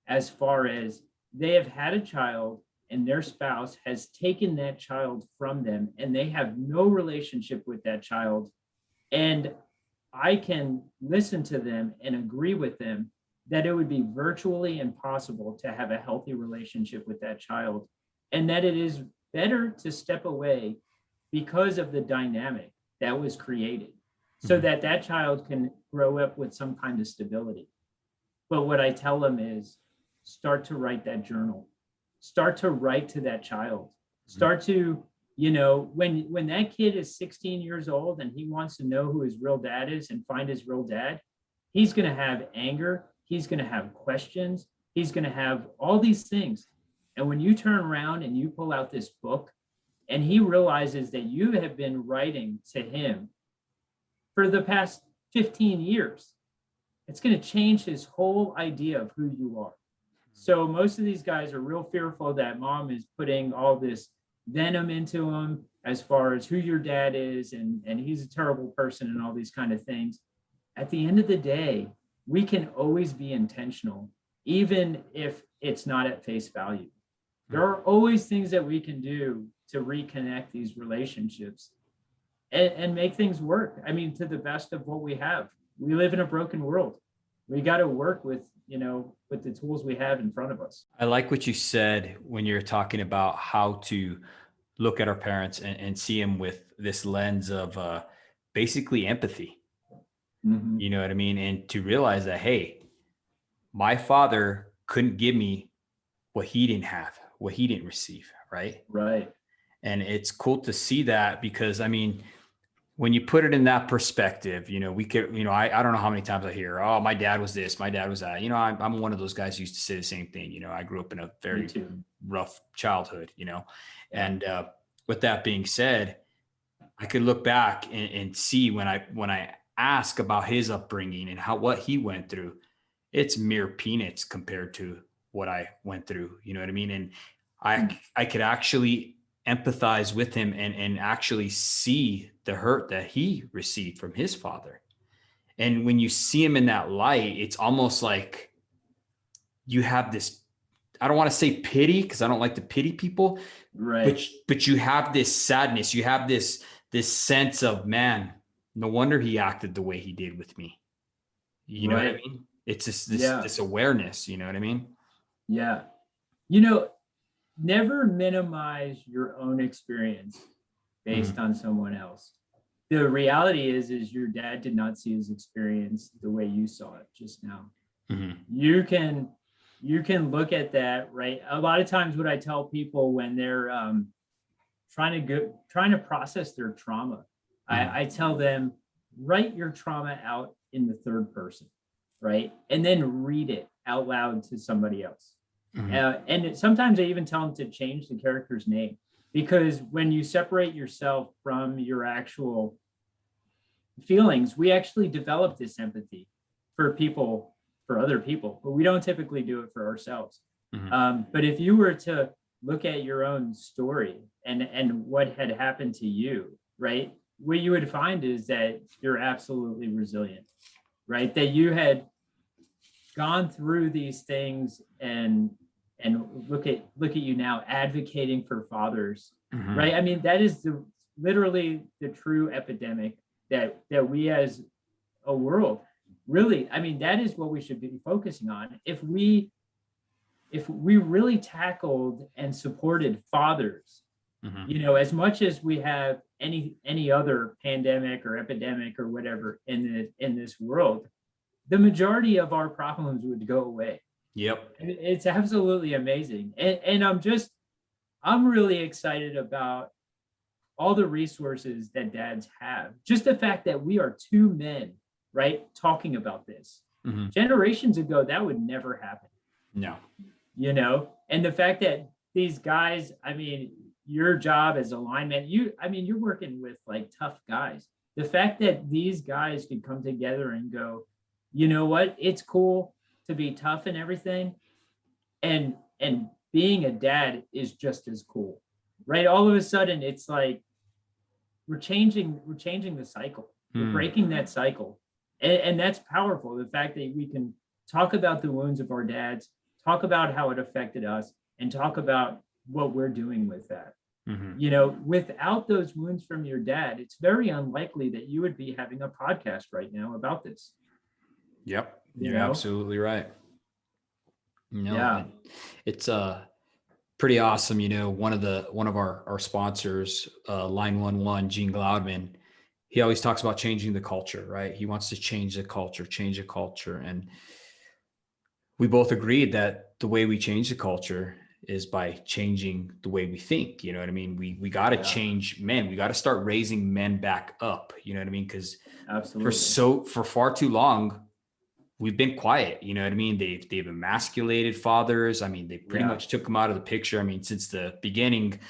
as far as they have had a child and their spouse has taken that child from them and they have no relationship with that child. And I can listen to them and agree with them that it would be virtually impossible to have a healthy relationship with that child, and that it is better to step away because of the dynamic that was created, so that that child can grow up with some kind of stability. But what I tell them is, start to write that journal, start to write to that child, start to, when that kid is 16 years old and he wants to know who his real dad is and find his real dad, he's going to have anger, he's going to have questions, he's going to have all these things. And when you turn around and you pull out this book and he realizes that you have been writing to him for the past 15 years, it's going to change his whole idea of who you are. So most of these guys are real fearful that mom is putting all this venom into them as far as who your dad is, and he's a terrible person and all these kind of things. At the end of the day, we can always be intentional, even if it's not at face value. There are always things that we can do to reconnect these relationships and make things work. I mean, to the best of what we have. We live in a broken world. We got to work with the tools we have in front of us. I like what you said when you're talking about how to look at our parents and see them with this lens of basically empathy. Mm-hmm. You know what I mean? And to realize that, hey, my father couldn't give me what he didn't have, what he didn't receive. Right. Right. And it's cool to see that, because I mean, when you put it in that perspective, we could, I don't know how many times I hear, oh, my dad was this, my dad was that. I'm one of those guys who used to say the same thing. I grew up in a very rough childhood, and with that being said, I could look back and see when I ask about his upbringing and what he went through, it's mere peanuts compared to what I went through. You know what I mean? And I could actually empathize with him and actually see the hurt that he received from his father. And when you see him in that light, it's almost like you have this, I don't want to say pity, because I don't like to pity people, right? But you have this sadness, you have this sense of, man, no wonder he acted the way he did with me. You know what I mean? It's just this awareness, you know what I mean? Yeah. Never minimize your own experience based on someone else. The reality is your dad did not see his experience the way you saw it just now. Mm-hmm. You can look at that, right? A lot of times what I tell people when they're trying to process their trauma, I tell them, write your trauma out in the third person, right? And then read it out loud to somebody else. Mm-hmm. And sometimes I even tell them to change the character's name, because when you separate yourself from your actual feelings, we actually develop this empathy for other people, but we don't typically do it for ourselves. Mm-hmm. But if you were to look at your own story and what had happened to you, right, what you would find is that you're absolutely resilient, right? That you had gone through these things and look at you now advocating for fathers, right? I mean, that is literally the true epidemic that we as a world, really, I mean, that is what we should be focusing on. If we really tackled and supported fathers, as much as we have any other pandemic or epidemic or whatever in this world, the majority of our problems would go away. Yep. It's absolutely amazing. And I'm really excited about all the resources that dads have. Just the fact that we are two men, right, talking about this. Mm-hmm. Generations ago, that would never happen. No. And the fact that these guys, I mean, your job as a lineman, you're working with like tough guys. The fact that these guys could come together and go, you know what, it's cool to be tough and everything. And being a dad is just as cool, right? All of a sudden it's like, we're changing the cycle. We're breaking that cycle. And that's powerful. The fact that we can talk about the wounds of our dads, talk about how it affected us, and talk about what we're doing with that. You know, without those wounds from your dad, it's very unlikely that you would be having a podcast right now about this. Yep. You're absolutely right. It's pretty awesome. You know, one of our sponsors, Line 11, Gene Gloudman, he always talks about changing the culture, right? He wants to change the culture. And we both agreed that the way we change the culture is by changing the way we think. You know what I mean? We got to change men. We got to start raising men back up. You know what I mean? Because for far too long, we've been quiet. You know what I mean? They've emasculated fathers. I mean, they pretty much took them out of the picture. I mean, since the beginning,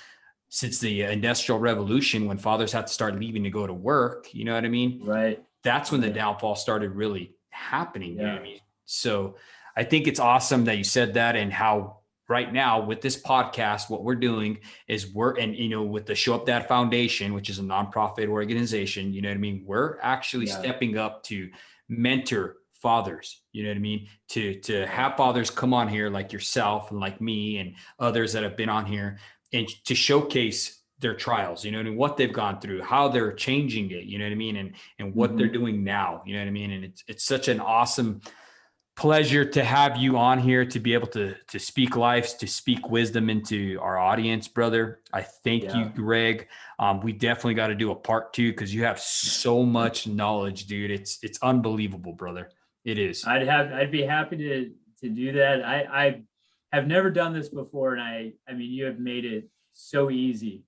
since the Industrial Revolution, when fathers had to start leaving to go to work, you know what I mean? Right. That's when the downfall started really happening. You know what I mean? So I think it's awesome that you said that, and how right now with this podcast, what we're doing is with the Show Up Dad Foundation, which is a nonprofit organization, you know what I mean? We're actually stepping up to mentor fathers, you know what I mean? To have fathers come on here like yourself and like me and others that have been on here, and to showcase their trials, you know what I mean? What they've gone through, how they're changing it, you know what I mean? And what they're doing now, you know what I mean? And it's such an awesome pleasure to have you on here, to be able to speak life, to speak wisdom into our audience, brother. I thank you, Greg. We definitely got to do a part 2, because you have so much knowledge, dude. It's unbelievable, brother. It is. I'd be happy to do that. I have never done this before, and I mean, you have made it so easy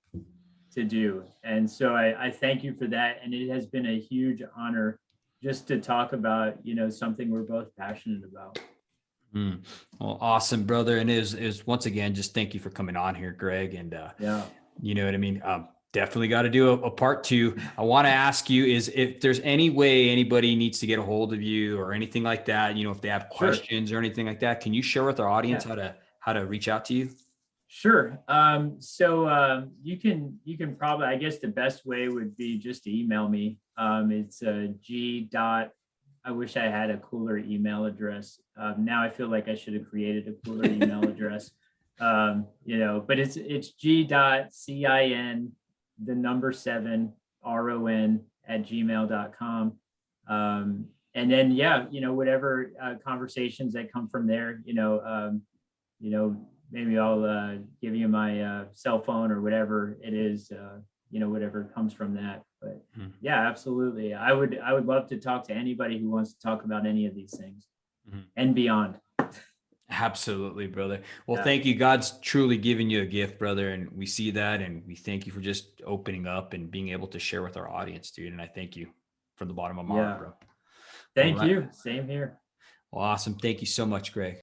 to do. And so I thank you for that. And it has been a huge honor just to talk about, something we're both passionate about. Well, awesome, brother. And is once again, just thank you for coming on here, Greg. And you know what I mean? Definitely got to do a part 2. I want to ask you is if there's any way anybody needs to get a hold of you or anything like that, if they have questions or anything like that, can you share with our audience how to reach out to you? Sure. So you can probably, I guess the best way would be just to email me. It's I wish I had a cooler email address. Now I feel like I should have created a cooler email address. But it's g.cin, the number 7 ron @gmail.com. And then, whatever conversations that come from there, maybe I'll give you my cell phone or whatever it is, whatever comes from that. But absolutely. I would love to talk to anybody who wants to talk about any of these things and beyond. Absolutely, brother. Well, thank you. God's truly given you a gift, brother. And we see that. And we thank you for just opening up and being able to share with our audience, dude. And I thank you from the bottom of my heart, bro. Thank you. Same here. Well, awesome. Thank you so much, Greg.